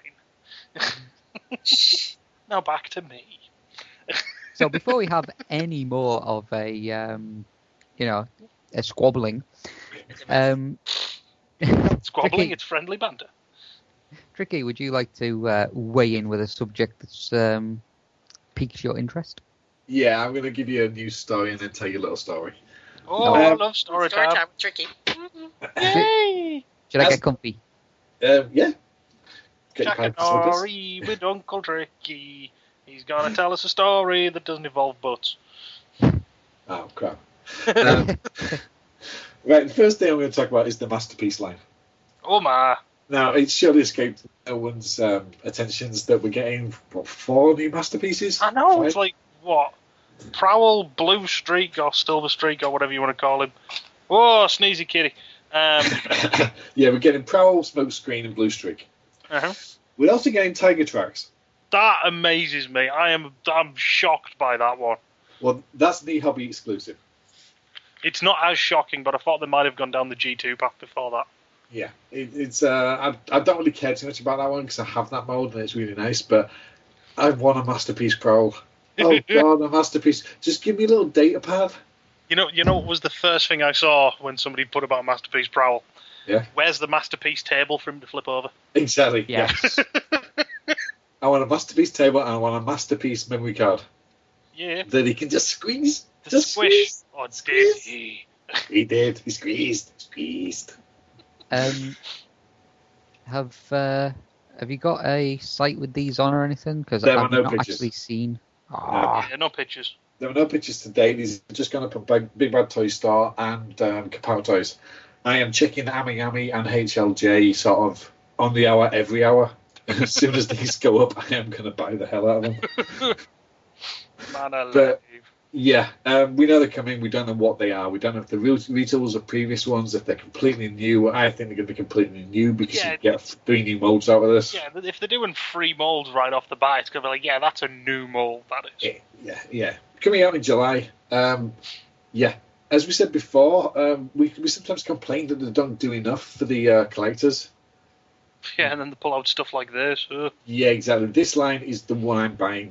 Now back to me. So before we have any more of a squabbling, Squabbling, Tricky. it's friendly banter. Tricky, would you like to weigh in with a subject that's piques your interest? Yeah, I'm going to give you a news story and then tell you a little story. Oh, I Um, love story Story time. time, tricky. Yay! Should I That's- get comfy? Yeah. Get your Jack and pipes and slippers. Nori with Uncle Tricky. He's gonna tell us a story that doesn't involve butts. Oh, crap. Right, the first thing I'm going to talk about is the Masterpiece line. Oh my. Now, it's surely escaped no one's attentions that we're getting, 4 new Masterpieces? I know, it's 5? like, what? Prowl, Blue Streak, or Silver Streak, or whatever you want to call him. Oh, sneezy kitty. Yeah, we're getting Prowl, Smokescreen, and Blue Streak. Uh-huh. We're also getting Tiger Tracks. That amazes me. I'm shocked by that one. Well, that's the hobby exclusive. It's not as shocking, but I thought they might have gone down the G2 path before that. Yeah, it's. I don't really care too much about that one because I have that mode and it's really nice. But I want a Masterpiece Prowl. Oh God, a Masterpiece! Just give me a little data pad. You know what was the first thing I saw when somebody put about Masterpiece Prowl? Yeah. Where's the Masterpiece table for him to flip over? Exactly. Yes. I want a Masterpiece table and I want a Masterpiece memory card Yeah. that he can just squeeze. The Just squish. squeeze. Or did Squeeze. he? He did. He squeezed. Have you got a site with these on or anything? Because There I've are no not pictures. actually seen. Yeah, no pictures. There were no pictures today. These are just going to put Big Bad Toy Store and Kapow Toys. I am checking Ami Ami and HLJ sort of on the hour, every hour. And as soon as these go up, I am going to buy the hell out of them. Man alive. But- Yeah, we know they're coming. We don't know what they are. We don't know if they're retools of previous ones, if they're completely new. I think they're going to be completely new because Yeah. you get 3 new molds out of this. Yeah, if they're doing 3 molds right off the bat, it's going to be like, yeah, that's a new mold, that is. Yeah. Coming out in July. Yeah. As we said before, we sometimes complain that they don't do enough for the collectors. Yeah, and then they pull out stuff like this. Yeah, exactly. This line is the one I'm buying.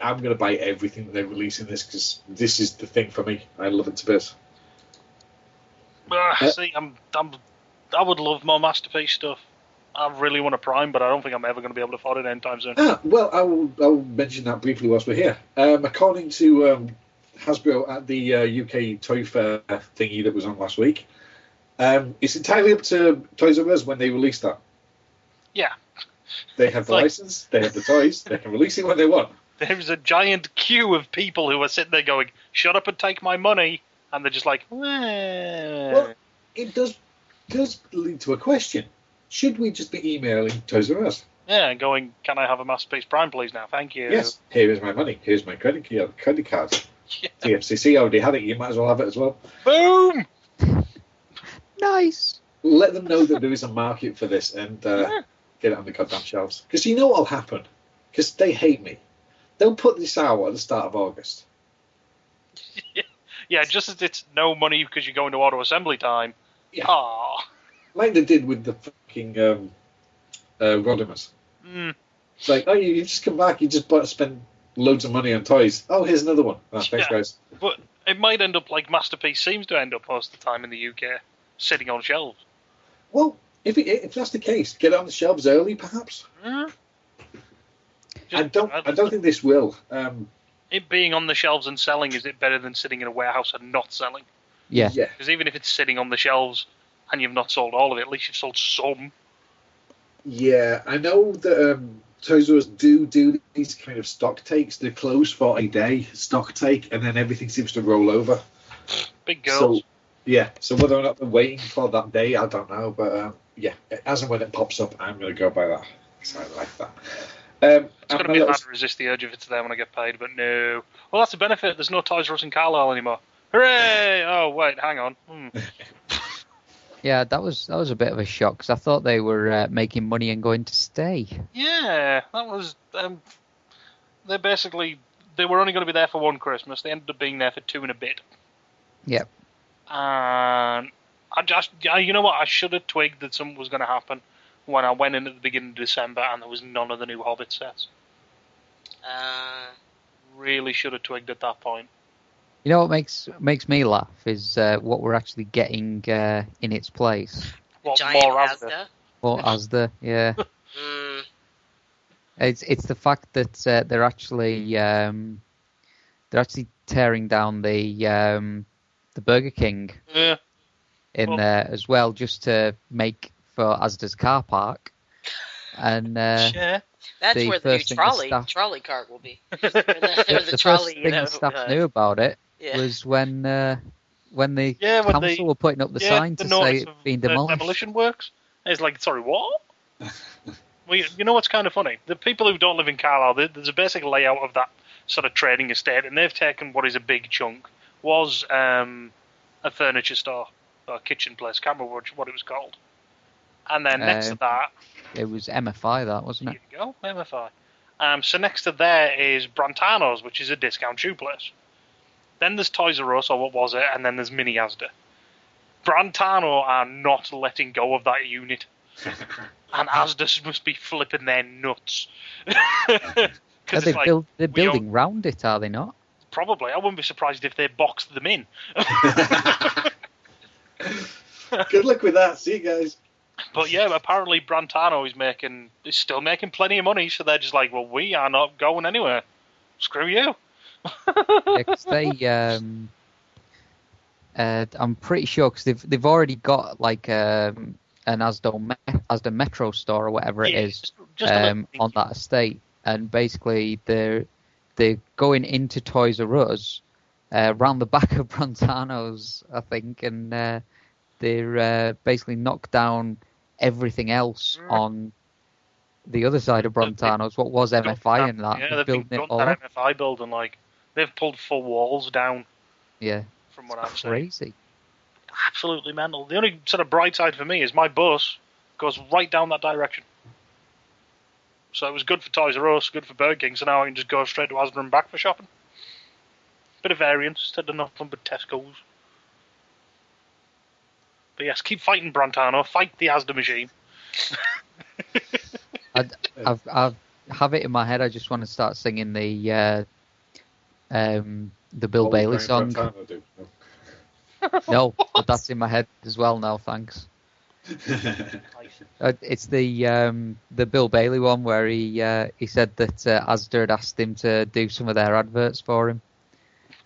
I'm going to buy everything that they're releasing this because this is the thing for me. I love it to bits. See, I would love more Masterpiece stuff. I really want a Prime, but I don't think I'm ever going to be able to afford it anytime soon. Well, I'll mention that briefly whilst we're here. According to Hasbro at the UK Toy Fair thingy that was on last week, it's entirely up to Toys R Us when they release that. Yeah. They have the Like- license, they have the toys, they can release it when they want. There's a giant queue of people who are sitting there going, shut up and take my money. And they're just like, Well, it does lead to a question. Should we just be emailing Toys R Us? yeah, and going, can I have a Masterpiece Prime, please, now? Thank you. Yes, here is my money. Here's my credit card. Yeah. TFCC already had it. You might as well have it as well. Boom! Nice. Let them know that there is a market for this and get it on the goddamn shelves. Because you know what will happen? Because they hate me. They'll put this out at the start of August. Yeah, just as it's no money because you're going to auto assembly time. Yeah. Aww. Like they did with the fucking Rodimus. Mm. It's like, oh, you just come back, you just spend loads of money on toys. Oh, here's another one. Oh, thanks, guys. But it might end up like Masterpiece seems to end up most of the time in the UK, sitting on shelves. Well, if that's the case, get it on the shelves early, perhaps. I don't think this will. It being on the shelves and selling, is it better than sitting in a warehouse and not selling? Yeah. Because even if it's sitting on the shelves and you've not sold all of it, at least you've sold some. Yeah, I know that Toys R Us do these kind of stock takes. They close for a day, stock take, and then everything seems to roll over. Big girls. So whether or not they're waiting for that day, I don't know. But as and when it pops up, I'm going to go by that. So I like that. It's going to be hard to resist the urge if it's there when I get paid, but no. Well, that's the benefit. There's no Toys R Us in Carlisle anymore. Hooray! Oh, wait, hang on. Yeah, that was a bit of a shock because I thought they were making money and going to stay. Yeah, that was. They were only going to be there for one Christmas. They ended up being there for 2 and a bit. Yep. And you know what? I should have twigged that something was going to happen when I went in at the beginning of December and there was none of the new Hobbit sets. Really should have twigged at that point. You know what makes me laugh is what we're actually getting in its place. What, Giant more Asda? More Asda, yeah. It's the fact that they're actually tearing down the Burger King in there as well, just to make for Asda's car park. And that's where the new trolley cart will be. the trolley, first thing the staff knew about it was when the council were putting up the sign to say it's being demolished. Demolition works. And it's like, sorry, what? Well, you know what's kind of funny? The people who don't live in Carlisle, there's a basic layout of that sort of trading estate, and they've taken what is a big chunk. Was a furniture store or kitchen place. Can't remember what it was called. And then next to that, it was MFI. That wasn't it? There you go, MFI. So next to there is Brantano's, which is a discount shoe place. Then there's Toys R Us, or what was it? And then there's Mini Asda. Brantano are not letting go of that unit. And Asda must be flipping their nuts. They're building round it, are they not? Probably. I wouldn't be surprised if they boxed them in. Good luck with that. See you guys. But yeah, apparently Brantano is still making plenty of money, so they're just like, well, we are not going anywhere. Screw you. I'm pretty sure because they've already got like an Asda Metro store or whatever it is on that estate, and basically they're going into Toys R Us round the back of Brantano's, I think, and they're basically knocked down everything else on the other side of Brantano's. What was MFI in that? Yeah, they've building it all that MFI building, like they've pulled full walls down. Yeah, from what I've seen. Crazy. Absolutely mental. The only sort of bright side for me is my bus goes right down that direction. So it was good for Toys R Us, good for Burger King, so now I can just go straight to Asda and back for shopping. Bit of variance instead of nothing but Tesco's. But yes, keep fighting Brantano, fight the Asda machine. I have it in my head, I just want to start singing the Bill Bailey song. No, but that's in my head as well now, thanks. It's the Bill Bailey one where he said that Asda had asked him to do some of their adverts for him.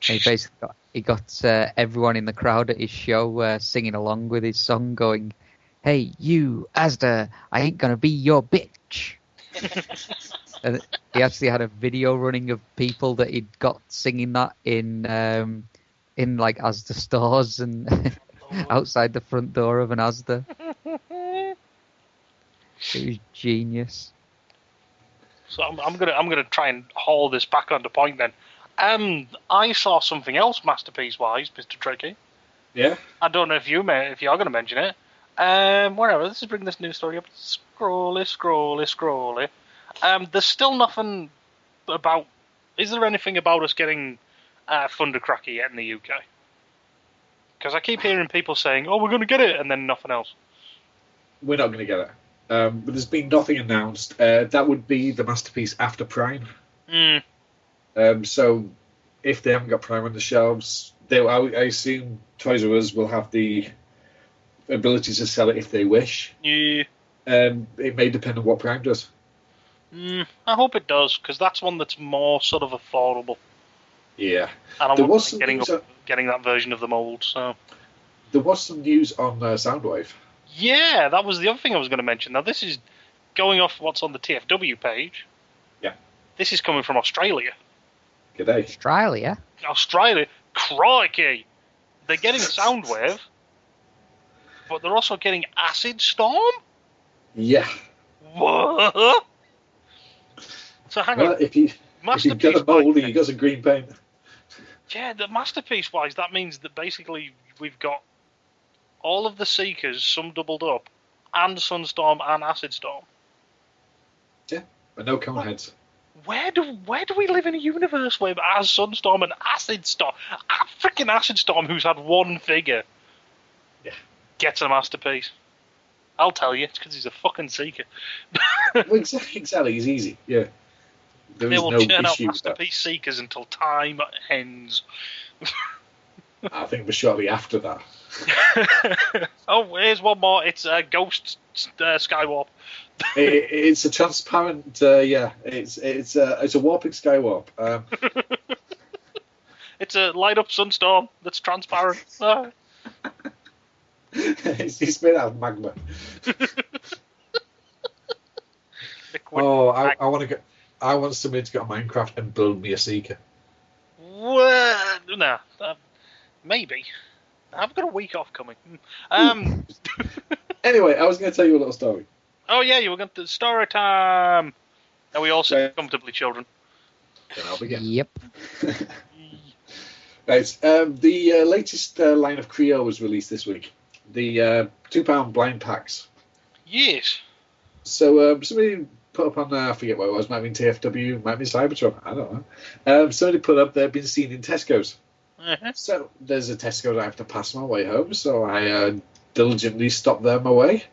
And he basically got everyone in the crowd at his show singing along with his song, going, "Hey, you Asda, I ain't gonna be your bitch." And he actually had a video running of people that he'd got singing that in like Asda stores and outside the front door of an Asda. It was genius. So I'm gonna try and haul this back onto point then. I saw something else masterpiece wise, Mr. Tricky. Yeah. I don't know if you're going to mention it. Whatever. Let's just bring this news story up. Scrolly. There's still nothing about. Is there anything about us getting Thundercracker yet in the UK? Because I keep hearing people saying, "Oh, we're going to get it," and then nothing else. We're not going to get it. But there's been nothing announced. That would be the Masterpiece after Prime. So if they haven't got Prime on the shelves, I assume Toys R Us will have the ability to sell it if they wish. Yeah. It may depend on what Prime does. I hope it does, because that's one that's more sort of affordable. Yeah. And I There wouldn't was like some getting that version of the mold. So There was some news on Soundwave. yeah, that was the other thing I was going to mention. Now this is going off what's on the TFW page. Yeah. This is coming from Australia. G'day. Australia. Australia, crikey! They're getting Soundwave, but they're also getting Acid Storm. Yeah. What? So hang Well, on. if you've got a mold and you've got some green paint. Yeah, the Masterpiece wise, that means that basically we've got all of the Seekers, some doubled up, and Sunstorm and Acid Storm. Yeah, but no cone heads. Where do we live in a universe where it has Sunstorm and Acid Storm? Freaking Acid Storm, who's had one figure, gets a Masterpiece. I'll tell you, it's because he's a fucking Seeker. Well, exactly, he's easy. Yeah. There They is will no churn out issue with that. Masterpiece Seekers until time ends. I think we're shortly after that. Oh, here's one more. It's Ghost Skywarp. It's a transparent. It's a warping Skywarp. It's a light up Sunstorm that's transparent. It's made out of magma. Liquid I want to go. I want somebody to go to Minecraft and build me a Seeker. What? Nah, maybe. I've got a week off coming. Anyway, I was going to tell you a little story. Oh yeah, you were going to story time. Are we all sit comfortably, children? Then I'll begin. Yep. Right. The latest line of Creo was released this week. The £2 blind packs. Yes. So somebody put up on, I forget what it was, might have been TFW, might have been Cybertron, I don't know. Somebody put up they've been seen in Tesco's. Uh-huh. So there's a Tesco's I have to pass my way home, so I diligently stopped there on my way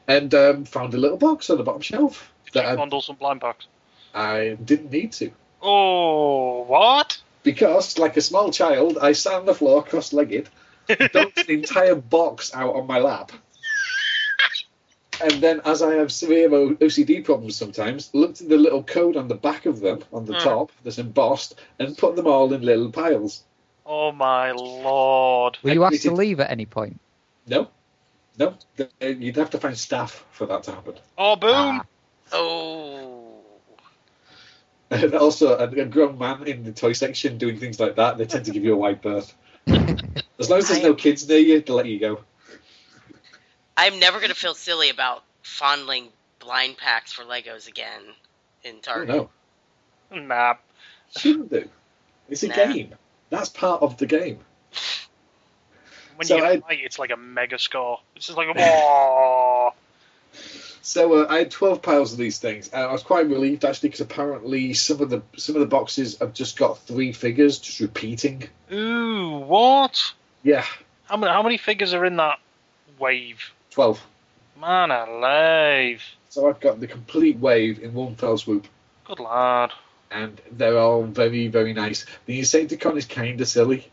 and found a little box on the bottom shelf. Did you bundle some blind packs? I didn't need to. Oh, what? Because, like a small child, I sat on the floor cross-legged, dumped the entire box out on my lap. And then, as I have severe OCD problems sometimes, looked at the little code on the back of them, on the top, that's embossed, and put them all in little piles. Oh my lord. Were you asked to leave at any point? No. You'd have to find staff for that to happen. Oh, boom. Oh. And also, a grown man in the toy section doing things like that, they tend to give you a wide berth. As long as there's no kids near you, they'll let you go. I'm never going to feel silly about fondling blind packs for Legos again in Target. No. Nah. Shouldn't do. It's a game. That's part of the game. When So you get light, it's like a mega score. It's just like, whoa. So I had 12 piles of these things, and I was quite relieved actually because apparently some of the boxes have just got 3 figures just repeating. Ooh, what? Yeah, How many figures are in that wave? 12. Man alive. So I've got the complete wave in one fell swoop, Good lad. and they're all very, very nice. The Insecticon is kind of silly.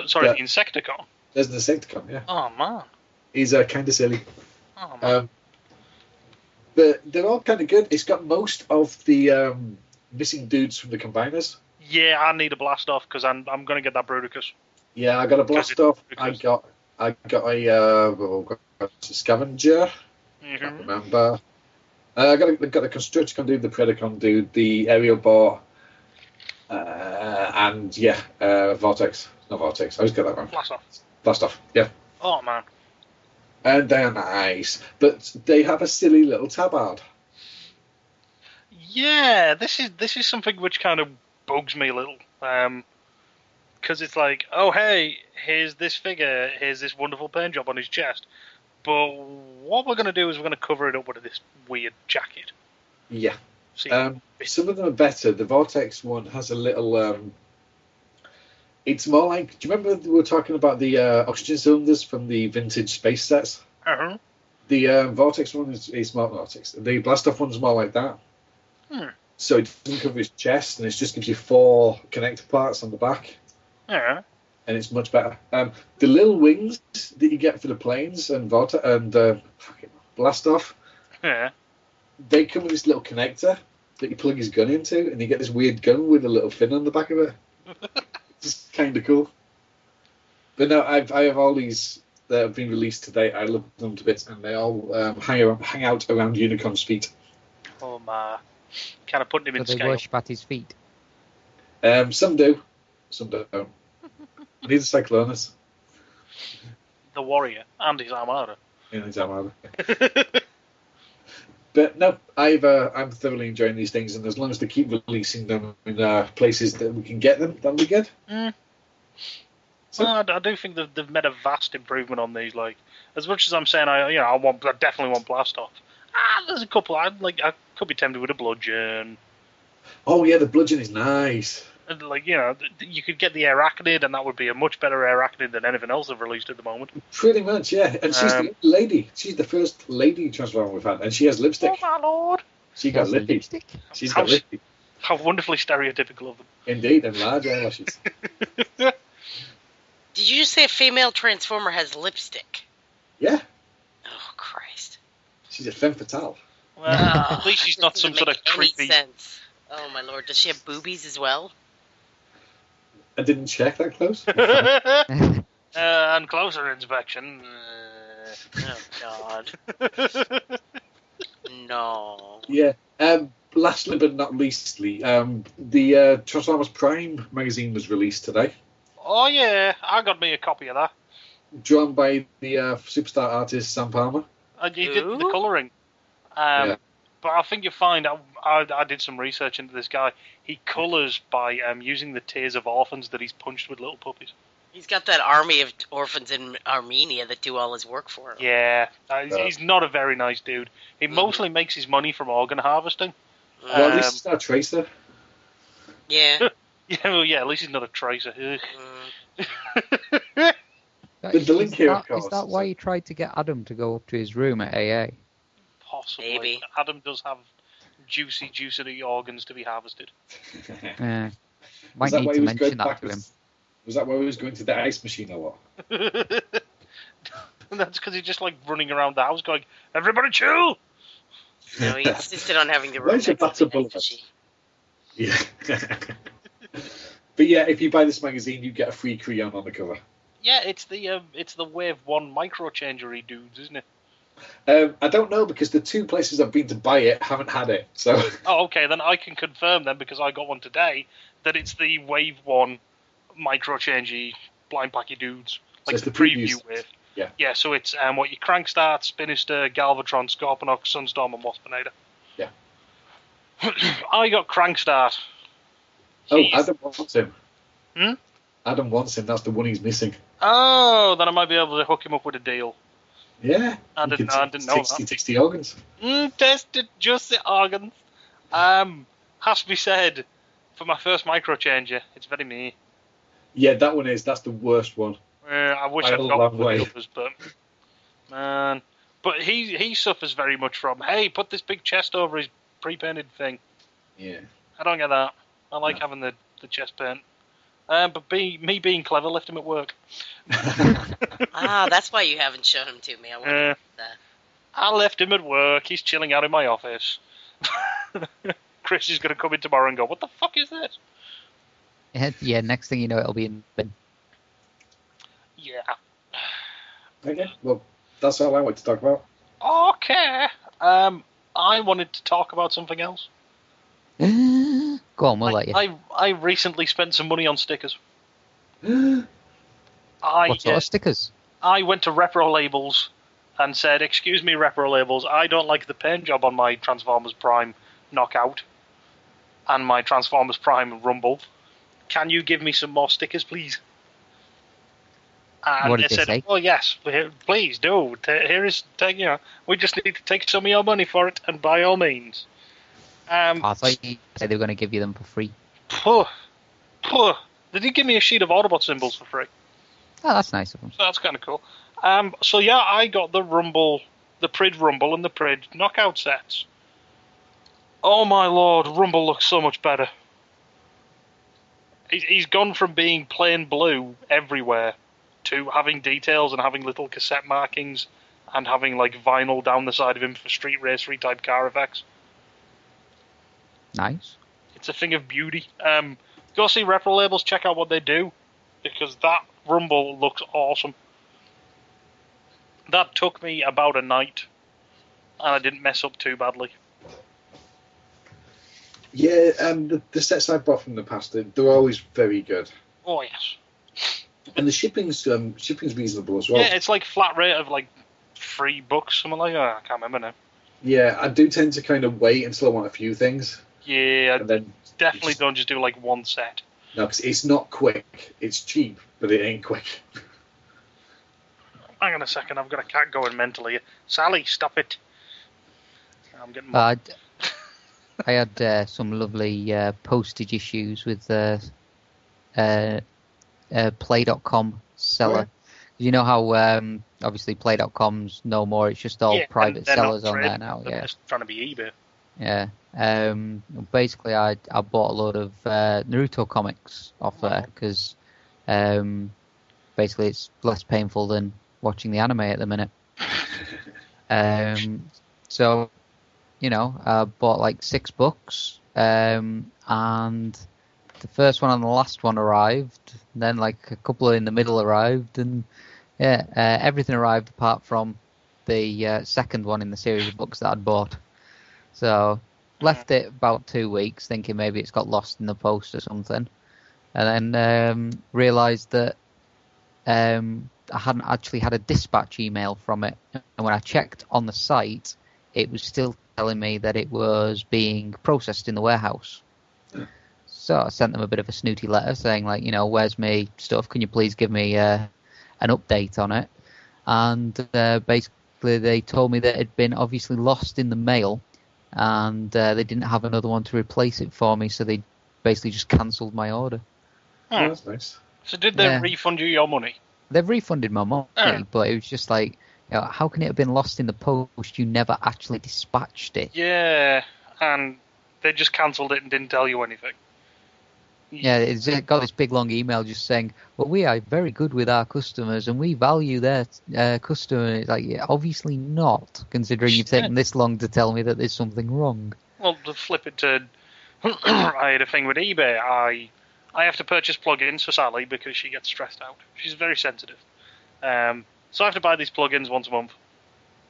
Sorry, Yeah. the Insecticon. There's an Insecticon, yeah. Oh man. He's kind of silly. Oh man. But they're all kind of good. It's got most of the missing dudes from the Combiners. Yeah, I need a blast off because I'm going to get that Bruticus. Yeah, I got a blast off. I got a Scavenger. Mm-hmm. Can't remember. I got the Constructicon dude, the Predacon dude, the Aerial Bot, and Vortex. Not Vortex. I always get that wrong. Blast off. Blast off. Yeah. Oh man. And they're nice, but they have a silly little tabard. Yeah, this is something which kind of bugs me a little. Because it's like, oh hey, here's this figure, here's this wonderful paint job on his chest, but what we're going to do is we're going to cover it up with this weird jacket. Yeah. See, Some of them are better. The Vortex one has a little. It's more like. Do you remember we were talking about the oxygen cylinders from the vintage space sets? uh-huh. The Vortex one is more Vortex. The Blastoff one's more like that. So it doesn't cover his chest, and it just gives you 4 connector parts on the back. Yeah. And it's much better. The little wings that you get for the planes and Blastoff, Yeah. they come with this little connector that you plug his gun into, and you get this weird gun with a little fin on the back of it. It's kind of cool. But no, I have all these that have been released today. I love them to bits, and they all hang out around Unicorn's feet. Oh my! Kind of putting him in So they scale. worship at his feet. Some do, some don't. Neither Cyclonus The warrior and his armada. in his armada. But no, I'm thoroughly enjoying these things, and as long as they keep releasing them in places that we can get them, that'll be good. So, Well, I do think that they've made a vast improvement on these. Like, as much as I'm saying, I definitely want Blastoff. There's a couple. I could be tempted with a Bludgeon. oh yeah, the bludgeon is nice. And, like, you could get the Arachnid, and that would be a much better Arachnid than anything else they've released at the moment. Pretty much, yeah. And she's the lady. She's the first lady Transformer we've had, and she has lipstick. Oh my lord! She got lippy. Lipstick? She's got lippy. How wonderfully stereotypical of them. Indeed, and large eyelashes. Did you just say a female Transformer has lipstick? Yeah, Oh, Christ. she's a femme fatale. Well, at least she's This not doesn't some sort of make any creepy. sense. Oh, my lord. Does she have boobies as well? I didn't check that close. On closer inspection. Oh, God. No. Yeah. Lastly but not leastly, the Transformers Prime magazine was released today, Oh yeah, I got me a copy of that. drawn by the superstar artist Sam Palmer. He did the Who? colouring. Yeah. But I think you'll find, I did some research into this guy. He colours by using the tears of orphans that he's punched with little puppies. He's got that army of orphans in Armenia that do all his work for him. Yeah, he's not a very nice dude. He mostly makes his money from organ harvesting. Well, this is our Tracer. Yeah. Yeah, at least he's not a tracer. Ugh. The Delinquent, of course. Is that why you tried to get Adam to go up to his room at AA? Possibly. Maybe. Adam does have juicy organs to be harvested. Might Was that need why to he was going mention that back to him. Was that why he was going to the ice machine a lot? And that's because he's just like running around the house going, "Everybody chill!" No, he insisted on having the room Where's your next to the butter ice machine. Yeah. But yeah, if you buy this magazine, you get a free crayon on the cover. Yeah, it's the Wave 1 micro changery dudes, isn't it? I don't know because the 2 places I've been to buy it haven't had it. So Oh, okay, then I can confirm then, because I got one today, that it's the Wave 1 micro changey blind packy dudes. So Like it's the the preview previews. wave. Yeah. Yeah, so it's what your Crankstart, Spinister, Galvatron, Scorponok, Sunstorm, and Waspinator. Yeah. I got Crankstart. oh, He's- Adam wants him. Hmm? Adam wants him. That's the one he's missing. Oh, then I might be able to hook him up with a deal. Yeah. I You didn't can know tasty, tasty organs. Tested just the organs. Has to be said, for my first micro changer, it's very me. Yeah, that one is. That's the worst one. I wish By I'd a got long one way. of the others, but man, but he suffers very much from, hey, put this big chest over his pre-painted thing. Yeah. I don't get that. I like No. having the chest paint. But me being clever left him at work. That's why you haven't shown him to me. I wonder that. I left him at work. He's chilling out in my office. Chris is going to come in tomorrow and go, what the fuck is this? Yeah, next thing you know, it'll be in bin. Yeah. Okay. Well, that's all I want to talk about. Okay. I wanted to talk about something else. Go on, we'll let you. I recently spent some money on stickers. What sort of stickers? I went to Repro Labels and said, excuse me, Repro Labels, I don't like the paint job on my Transformers Prime Knockout and my Transformers Prime Rumble. Can you give me some more stickers, please? And What did they they said, say? oh, yes, please do. We just need to take some of your money for it, and by all means. I thought you said they were going to give you them for free. Did he give me a sheet of Autobot symbols for free? Oh, that's nice of them. So that's kind of cool. So yeah, I got the Rumble the Prid Rumble and the Prid Knockout sets. Oh my lord, Rumble looks so much better. He's gone from being plain blue everywhere to having details and having little cassette markings and having like vinyl down the side of him for street racery type car effects. Nice. It's a thing of beauty. Go see Repro Labels, check out what they do, because that Rumble looks awesome. That took me about a night, and I didn't mess up too badly. Yeah, the sets I've bought from the past, they're always very good. Oh yes. And the shipping's reasonable as well. Yeah, it's like flat rate of like $3, something like that. I can't remember now. Yeah, I do tend to kind of wait until I want a few things. Yeah, And then definitely don't just do like one set. No, because it's not quick. It's cheap, but it ain't quick. Hang on a second, I've got a cat going mentally. Sally, stop it. I'm getting... I had some lovely postage issues with Play.com seller. You know how obviously Play.com's no more, it's just all private sellers on there now. They're just trying to be eBay. Yeah. Basically, I bought a load of Naruto comics off there because basically it's less painful than watching the anime at the minute. So, you know, I bought like 6 books, and the first one and the last one arrived. Then like a couple in the middle arrived, and everything arrived apart from the second one in the series of books that I'd bought. So left it about 2 weeks, thinking maybe it's got lost in the post or something, and then realised that I hadn't actually had a dispatch email from it. And when I checked on the site, it was still telling me that it was being processed in the warehouse. So I sent them a bit of a snooty letter saying, like, you know, where's my stuff? Can you please give me an update on it? And basically they told me that it had been obviously lost in the mail, and they didn't have another one to replace it for me, so they basically just cancelled my order. Oh, that's nice. So did they refund you your money? They've refunded my money, but it was just like, you know, how can it have been lost in the post? You never actually dispatched it. Yeah, and they just cancelled it and didn't tell you anything. Yeah, it's got this big long email just saying, well, we are very good with our customers and we value their customers. Like, yeah, obviously not, considering you've taken this long to tell me that there's something wrong. Well, to flip it to... I had a thing with eBay. I have to purchase plugins for Sally because she gets stressed out. She's very sensitive. So I have to buy these plugins once a month,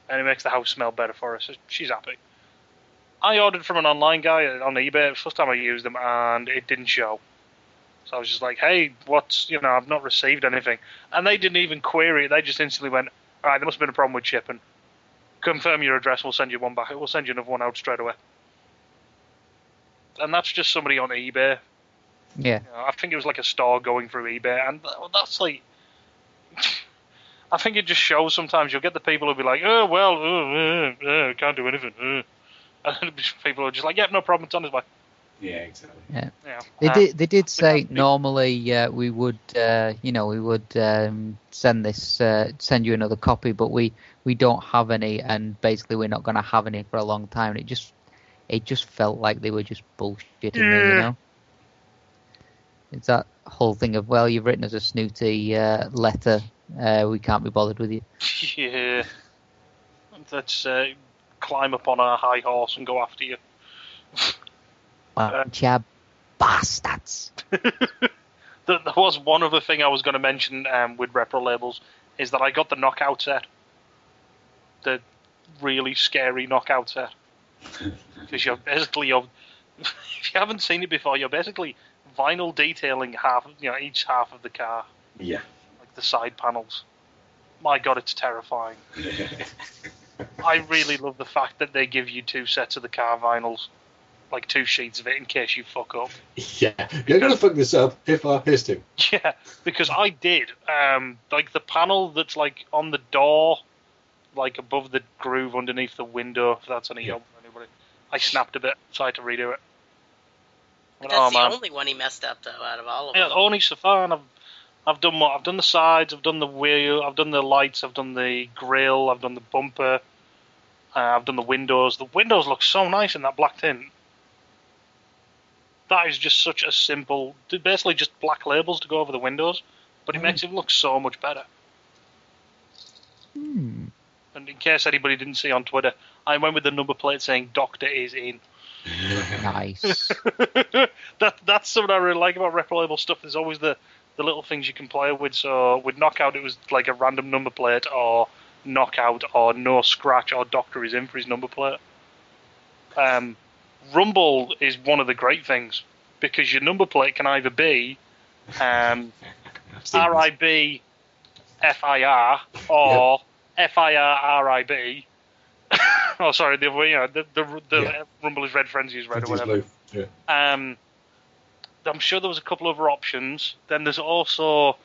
and it makes the house smell better for her, so she's happy. I ordered from an online guy on eBay, first time I used them, and it didn't show. So I was just like, hey, I've not received anything. And they didn't even query it, they just instantly went, all right, there must have been a problem with shipping. Confirm your address, we'll send you one back, we'll send you another one out straight away. And that's just somebody on eBay. Yeah. You know, I think it was like a store going through eBay, and that's like... I think it just shows sometimes you'll get the people who'll be like, oh, well, can't do anything. And people are just like, yeah, no problem, it's on his way. Yeah, exactly. Yeah. They did say normally we would send you another copy, but we don't have any, and basically we're not going to have any for a long time. And it just felt like they were just bullshitting me, you know. It's that whole thing of, well, you've written us a snooty letter, we can't be bothered with you. Yeah. Let's climb up on our high horse and go after you. Bunch of bastards. There was one other thing I was going to mention with Repro Labels, is that I got the Knockout set. The really scary Knockout set. Because you're basically, if you haven't seen it before, you're basically vinyl detailing each half of the car. Yeah. Like the side panels. My God, it's terrifying. I really love the fact that they give you 2 sets of the car vinyls. Like 2 sheets of it in case you fuck up. Yeah, you're going to fuck this up if I pissed him. Yeah, because I did. Like the panel that's like on the door, like above the groove underneath the window, if that's any help for anybody. I snapped a bit, so I had to redo it. But that's the only one he messed up, though, out of all of them. Yeah, only so far, and I've done what? I've done the sides, I've done the wheel, I've done the lights, I've done the grille, I've done the bumper. I've done the windows. The windows look so nice in that black tint. That is just such a simple, basically just black labels to go over the windows, but it makes it look so much better. And in case anybody didn't see on Twitter, I went with the number plate saying "Doctor is in." Nice. That's something I really like about repro label stuff. There's always the little things you can play with. So with Knockout, it was like a random number plate, or Knockout, or no scratch, or Doctor is in for his number plate. Rumble is one of the great things because your number plate can either be RIB FIR or FIR RIB. Oh, sorry, the other way. The Rumble is Red, Frenzy is red, or whatever. Yeah. I'm sure there was a couple other options. Then there's also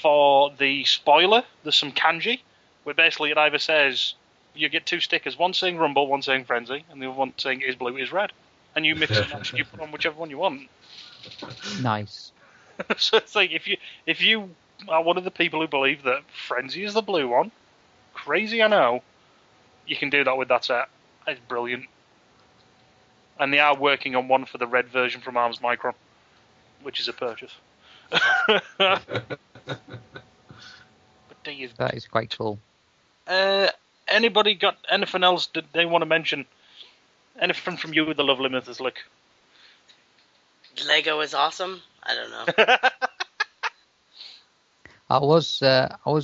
for the spoiler, there's some kanji where basically it either says you get two stickers, one saying Rumble, one saying Frenzy, and the other one saying is blue, is red. And you mix and match and you put on whichever one you want. Nice. So it's like if you are one of the people who believe that Frenzy is the blue one, crazy I know, you can do that with that set. It's brilliant. And they are working on one for the red version from Arms Micron, which is a purchase. But That is quite cool. Anybody got anything else that they want to mention? Anything from you with the lovely Mrs. Lick? Lego is awesome. I don't know. I was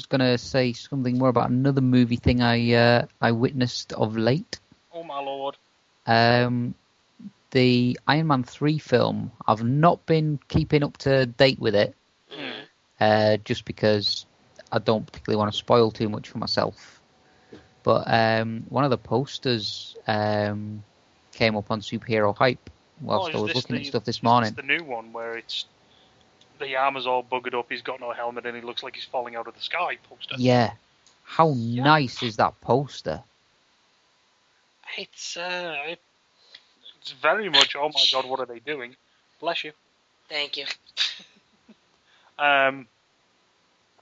gonna say something more about another movie thing I witnessed of late. Oh my lord! The Iron Man 3 film. I've not been keeping up to date with it, just because I don't particularly want to spoil too much for myself. But one of the posters came up on Superhero Hype whilst I was looking at stuff this morning. It's the new one where it's the armor's all buggered up, he's got no helmet, and he looks like he's falling out of the sky poster. Yeah. How nice is that poster? It's very much, oh my god, what are they doing? Bless you. Thank you.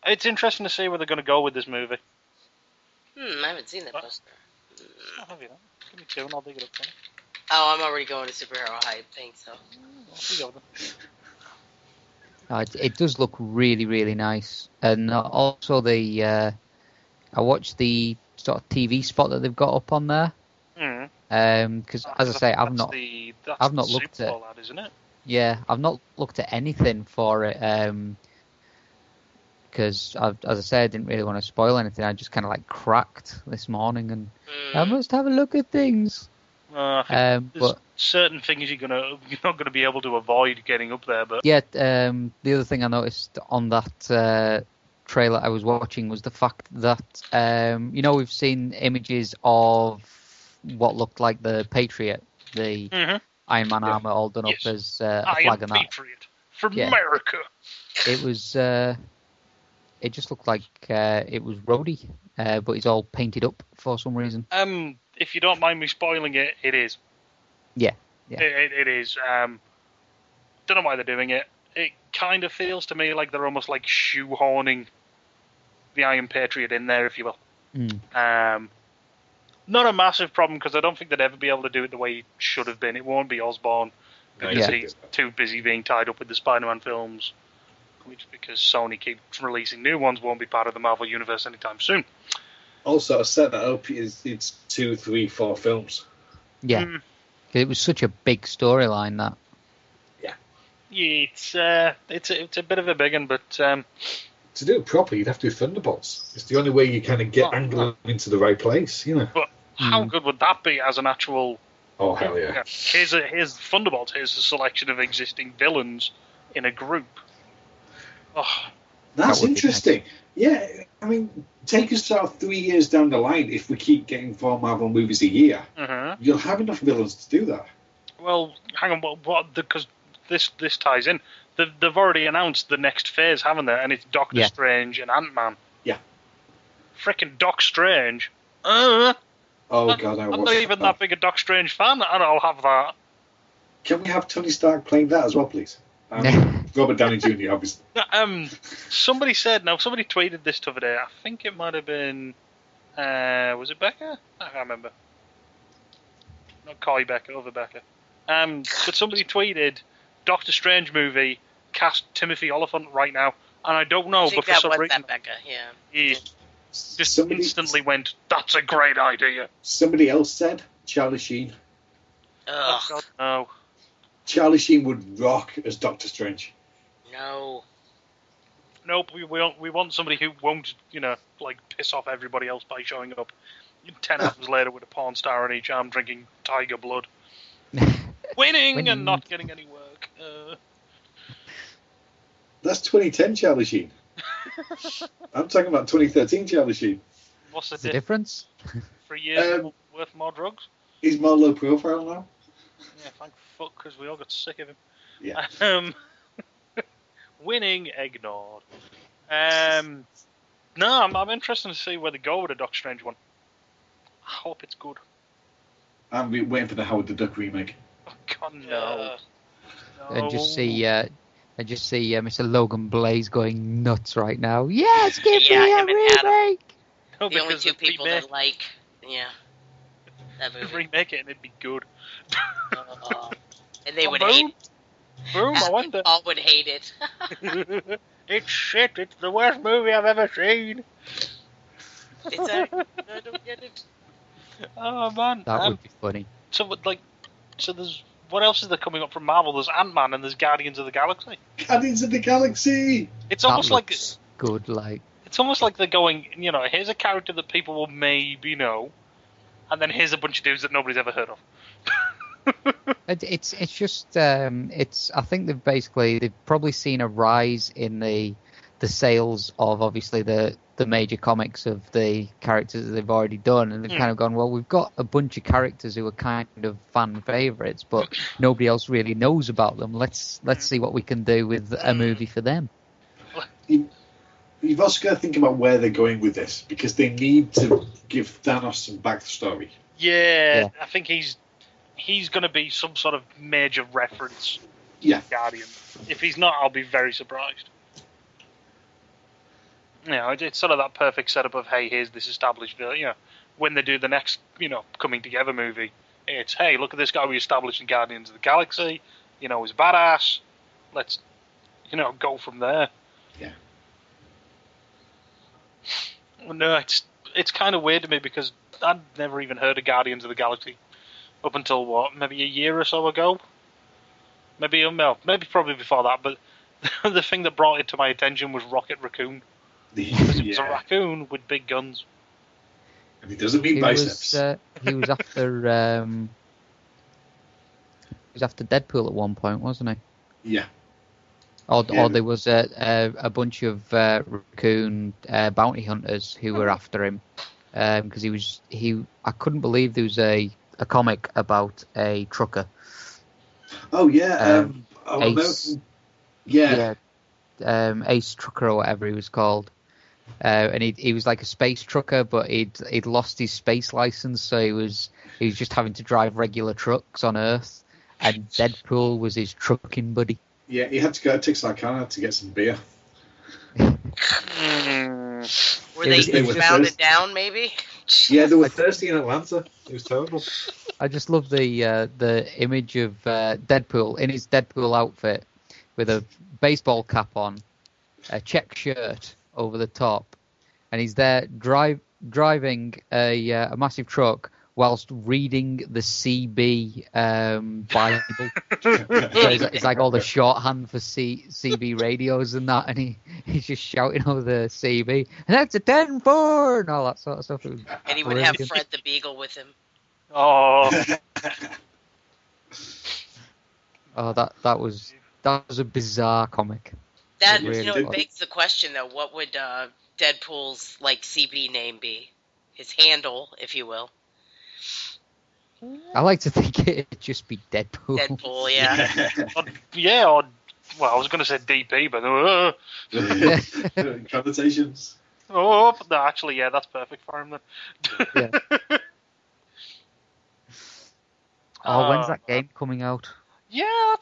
It's interesting to see where they're going to go with this movie. I haven't seen that poster. Oh, have you not? Give me two and I'll dig it up for you. Oh, I'm already going to Superhero Hype. Thanks, so. It does look really, really nice. And also I watched the sort of TV spot that they've got up on there. Because as I say, I've not looked at ad, isn't it? Yeah, I've not looked at anything for it. Because as I say, I didn't really want to spoil anything. I just kind of like cracked this morning, and I must have a look at things. There's certain things you're not gonna be able to avoid getting up there. But yeah, the other thing I noticed on that trailer I was watching was the fact that we've seen images of what looked like the Patriot, the Iron Man armor, all done up as a flag and that. Patriot for America. It was. It just looked like it was Rhodey, but he's all painted up for some reason. If you don't mind me spoiling it, it is. Yeah. It is. Don't know why they're doing it. It kind of feels to me like they're almost like shoehorning the Iron Patriot in there, if you will. Not a massive problem, because I don't think they'd ever be able to do it the way it should have been. It won't be Osborn, because he's too busy being tied up with the Spider-Man films, which, because Sony keeps releasing new ones, won't be part of the Marvel Universe anytime soon. Also, I set that up, it's 2, 3, 4 films. Yeah. It was such a big storyline, that. Yeah, it's a bit of a big one, but to do it properly, you'd have to do Thunderbolts. It's the only way you kind of get Angle into the right place, you know. But how good would that be as an actual? Oh hell yeah! Here's Thunderbolts. Here's a selection of existing villains in a group. Oh, that's interesting. Yeah, I mean, take us sort of 3 years down the line. If we keep getting 4 Marvel movies a year, you'll have enough villains to do that. Well, hang on, what? Because this ties in. They've already announced the next phase, haven't they? And it's Doctor Strange and Ant-Man. Yeah. Frickin' Doc Strange. Oh God, I'm not even that big a Doc Strange fan, and I'll have that. Can we have Tony Stark playing that as well, please? Robert Downey Jr., obviously. Somebody tweeted this the other day. I think it might have been, was it Becca? I can't remember. Not Coy Becker, other Becker. But somebody tweeted, Doctor Strange movie, cast Timothy Oliphant right now. And I don't know, I think but for that some was reason, that Becca, yeah. he just instantly went, that's a great idea. Somebody else said Charlie Sheen. Ugh. Oh, God, no. Charlie Sheen would rock as Doctor Strange. No. Nope, we want somebody who won't, piss off everybody else by showing up 10 hours later with a porn star on each arm drinking tiger blood. Winning and not getting any work. That's 2010 Charlie Sheen. I'm talking about 2013 Charlie Sheen. What's the difference? 3 years worth more drugs? He's more low profile now. Yeah, thank fuck, because we all got sick of him. Yeah. Winning ignored. No, I'm interested to see where they go with the Doctor Strange one. I hope it's good. I'm waiting for the Howard the Duck remake. Oh God, no. And just see Mr. Logan Blaze going nuts right now. Yes, give me a remake. No, the only two people remake, that like, that movie. Remake it and it'd be good. And they would hate it. Boom, I went there. Paul would hate it. It's shit. It's the worst movie I've ever seen. I don't get it. Oh man, that would be funny. So there's what else is there coming up from Marvel? There's Ant-Man and there's Guardians of the Galaxy. Guardians of the Galaxy. It's almost like good. Like it's almost like they're going. Here's a character that people will maybe know, and then here's a bunch of dudes that nobody's ever heard of. It's just I think they've probably seen a rise in the sales of obviously the major comics of the characters that they've already done, and they've kind of gone, well, we've got a bunch of characters who are kind of fan favorites, but nobody else really knows about them. Let's see what we can do with a movie for them. You've also got to think about where they're going with this, because they need to give Thanos some backstory. Yeah. I think he's going to be some sort of major reference. Yeah. Guardian. If he's not, I'll be very surprised. It's sort of that perfect setup of, hey, here's this established villain. When they do the next, coming together movie, it's, hey, look at this guy we established in Guardians of the Galaxy. He's a badass. Let's, go from there. Yeah. No, it's kind of weird to me because I'd never even heard of Guardians of the Galaxy up until maybe a year or so ago. Maybe probably before that. But the thing that brought it to my attention was Rocket Raccoon. It was a raccoon with big guns. And he doesn't mean biceps. He was after Deadpool at one point, wasn't he? Yeah. Or there was a bunch of raccoon bounty hunters who were after him because I couldn't believe there was a comic about a trucker. Oh yeah, Ace. Ace Trucker or whatever he was called. And he was like a space trucker, but he'd lost his space license, so he was just having to drive regular trucks on Earth. And Deadpool was his trucking buddy. Yeah, he had to go to Texarkana to get some beer. Were they bounded down, maybe? Yeah, they were thirsty in Atlanta. It was terrible. I just love the image of Deadpool in his Deadpool outfit with a baseball cap on, a check shirt over the top, and he's there driving a massive truck whilst reading the CB Bible. So it's like all the shorthand for CB radios and that, and he's just shouting over the CB, and that's a 10-4 and all that sort of stuff. And he would have Fred the Beagle with him. Oh, that was a bizarre comic. That really it begs the question though: what would Deadpool's CB name be? His handle, if you will. I like to think it'd just be Deadpool. Deadpool, yeah. Or I was going to say DP, but connotations. Oh, no, actually, yeah, that's perfect for him then. Yeah. When's that game coming out? Yeah,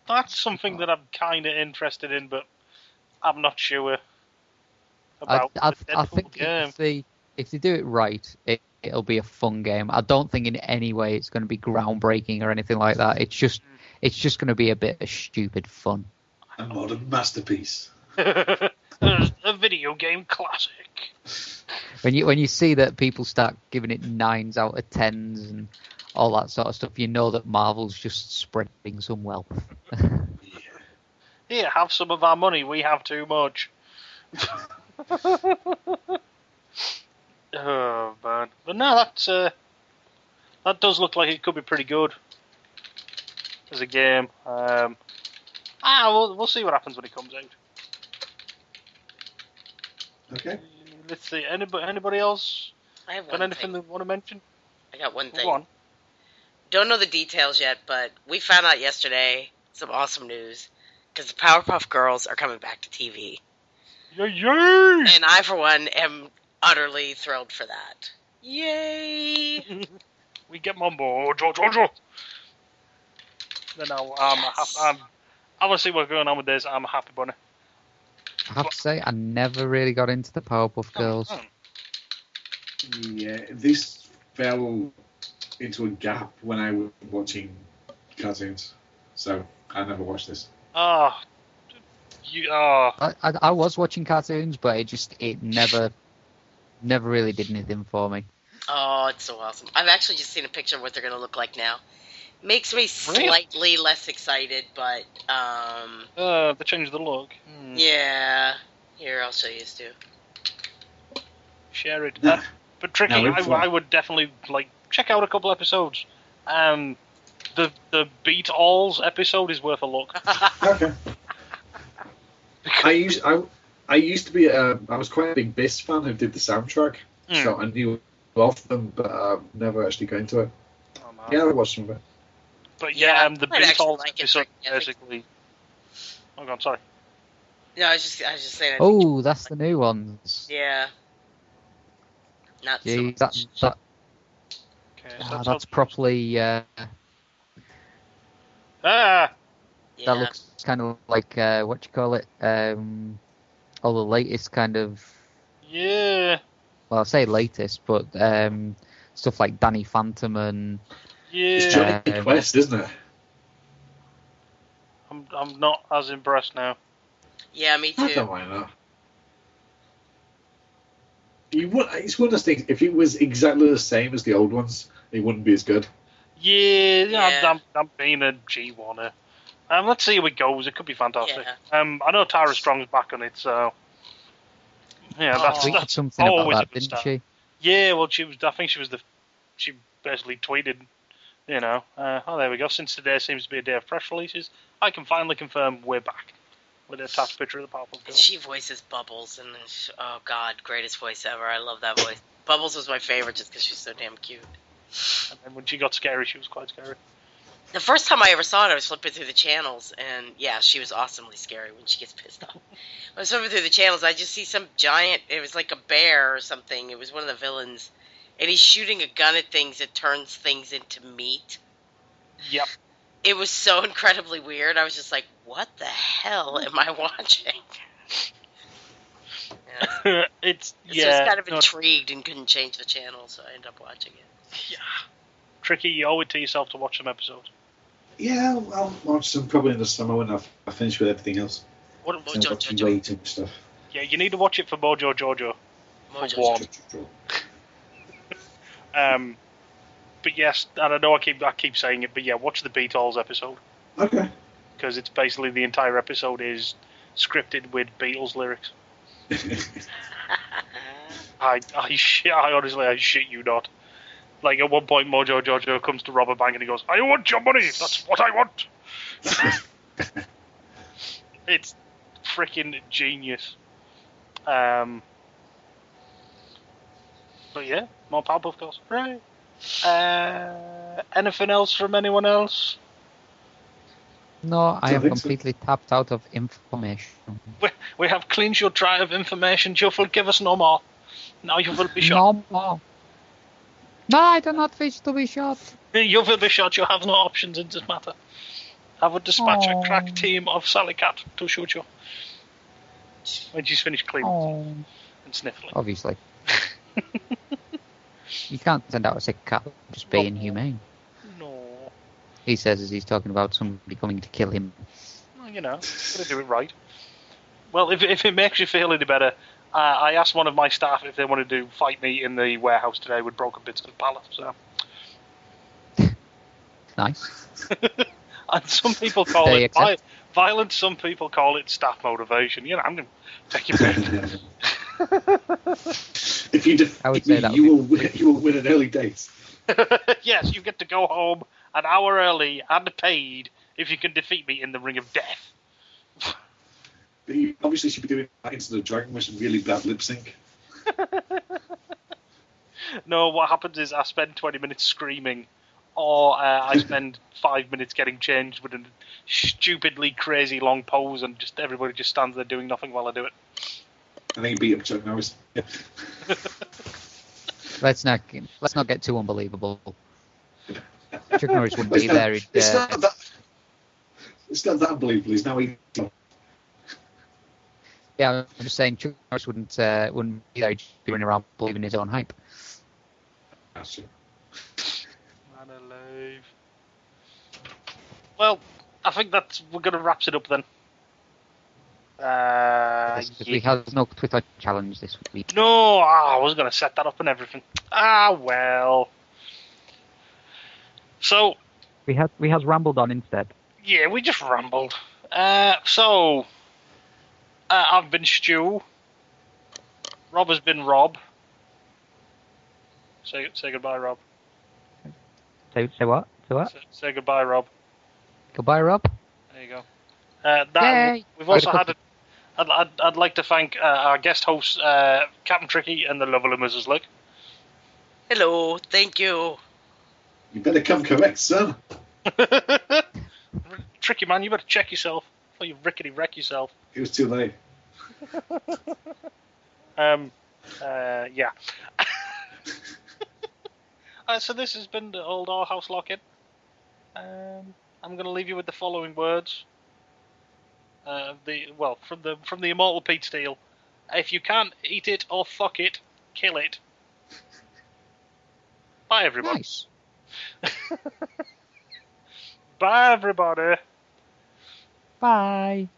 that's something that I'm kind of interested in, but I'm not sure about. I think if they do it right, it'll be a fun game. I don't think in any way it's going to be groundbreaking or anything like that. It's just going to be a bit of stupid fun. A modern masterpiece. A video game classic. When you see that people start giving it 9s out of 10s and all that sort of stuff, you know that Marvel's just spreading some wealth. Here, have some of our money. We have too much. Oh man, but no, that does look like it could be pretty good as a game. We'll see what happens when it comes out. Okay. Let's see. Anybody else I have got one anything thing. they want to mention? I got one thing. Go on. Don't know the details yet, but we found out yesterday some awesome news because the Powerpuff Girls are coming back to TV. Yay! And I, for one, am utterly thrilled for that. Yay! We get my Mojo. Then I want to see what's going on with this. I'm a happy bunny. I have to say, I never really got into the Powerpuff Girls. Yeah, this fell into a gap when I was watching cartoons, so I never watched this. I was watching cartoons, but it never really did anything for me. Oh, it's so awesome. I've actually just seen a picture of what they're going to look like now. Makes me slightly less excited, but they changed the look. Yeah. Here, I'll show you this too. Share it. But Tricky, I would definitely check out a couple episodes. The Beat Alls episode is worth a look. Okay. I used to be I was quite a big Biss fan who did the soundtrack, so I knew of them, but never actually got into it. Oh, man. Yeah, I watched some of it. But yeah, the I'd Beat Alls like episode it. basically. Oh God, sorry. No, I was just saying. Oh, that's the new ones. Yeah. Not Gee, so much. Okay, that's properly. Yeah. That looks kind of like what you call it? All the latest kind of. Yeah. Well, I say latest, but stuff like Danny Phantom and. Yeah. It's Johnny Quest, isn't it? I'm not as impressed now. Yeah, me I too. don't mind that. It's one of those things. If it was exactly the same as the old ones, it wouldn't be as good. Yeah. I'm being a G1er. Let's see how it goes. It could be fantastic. Yeah. I know Tara Strong's back on it, so yeah, that's something always about a that, good didn't start. she? Yeah, well, I think she basically tweeted, oh, there we go. Since today seems to be a day of press releases, I can finally confirm we're back. With a attached picture of the Powerpuff Girls. She voices Bubbles, and oh god, greatest voice ever. I love that voice. Bubbles was my favorite just because she's so damn cute. And then when she got scary, she was quite scary. The first time I ever saw it, I was flipping through the channels, and yeah, she was awesomely scary when she gets pissed off. When I was flipping through the channels, I just see some giant, it was like a bear or something, it was one of the villains, and he's shooting a gun at things that turns things into meat. Yep. It was so incredibly weird, I was just like, what the hell am I watching? Yeah. It's So I was kind of intrigued and couldn't change the channel, so I ended up watching it. Yeah. Tricky, you owe it to yourself to watch some episodes. Yeah, I'll watch some probably in the summer when I've finished with everything else. What I'm watching way too much stuff. Yeah, you need to watch it for Mojo Jojo. Mojo For one. But yes, and I know I keep saying it, but yeah, watch the Beat Alls episode. Okay. Because it's basically the entire episode is scripted with Beatles lyrics. I honestly, I shit you not. Like, at one point, Mojo Jojo comes to rob a bank and he goes, I want your money! That's what I want! It's freaking genius. But yeah, more Powerpuff Girls. Right. Anything else from anyone else? No, I am think so. completely tapped out of information. We have cleansed your drive of information. You will give us no more. Now you will be shot. No more. No, I do not wish to be shot. You will be shot. You have no options in this matter. I would dispatch a crack team of Sally Cat to shoot you. When she's finished cleaning and sniffling. Obviously. You can't send out a sick cat just being humane. No. He says as he's talking about somebody coming to kill him. Well, gotta do it right. Well, if it makes you feel any better, I asked one of my staff if they wanted to fight me in the warehouse today with broken bits of the pallet. So. Nice. And some people call They it violent. Some people call it staff motivation. I'm going to take your pick. If you defeat me, you will win an early date. Yes, you get to go home an hour early and paid if you can defeat me in the ring of death. But you obviously should be doing that instead of Dragon with some really bad lip sync. No, what happens is I spend 20 minutes screaming, or I spend 5 minutes getting changed with a stupidly crazy long pose, and just everybody just stands there doing nothing while I do it. And then you beat up Chuck Norris. Yeah. Let's not get too unbelievable. Chuck Norris wouldn't be there. It's not that unbelievable. He's now eating. Yeah, I'm just saying Chuck Norris wouldn't be there. He'd be running around believing his own hype. That's true. Man alive. Well, I think we're going to wrap it up then. We have no Twitter challenge this week. No, I was going to set that up and everything. Well. So. We has rambled on instead. Yeah, we just rambled. I've been Stu. Rob has been Rob. Say goodbye, Rob. Say what? Say what? Say goodbye, Rob. Goodbye, Rob. There you go. We've also had. I'd like to thank our guest hosts, Captain Tricky and the lovely Mrs. Lick. Hello, thank you. You better come correct, son. Tricky man, you better check yourself before you rickety wreck yourself. It was too late. Yeah. So this has been the Old Our House Lock-In. I'm going to leave you with the following words. From the immortal Pete Steele. If you can't eat it or fuck it, kill it. Bye, everybody. Nice. Bye, everybody. Bye.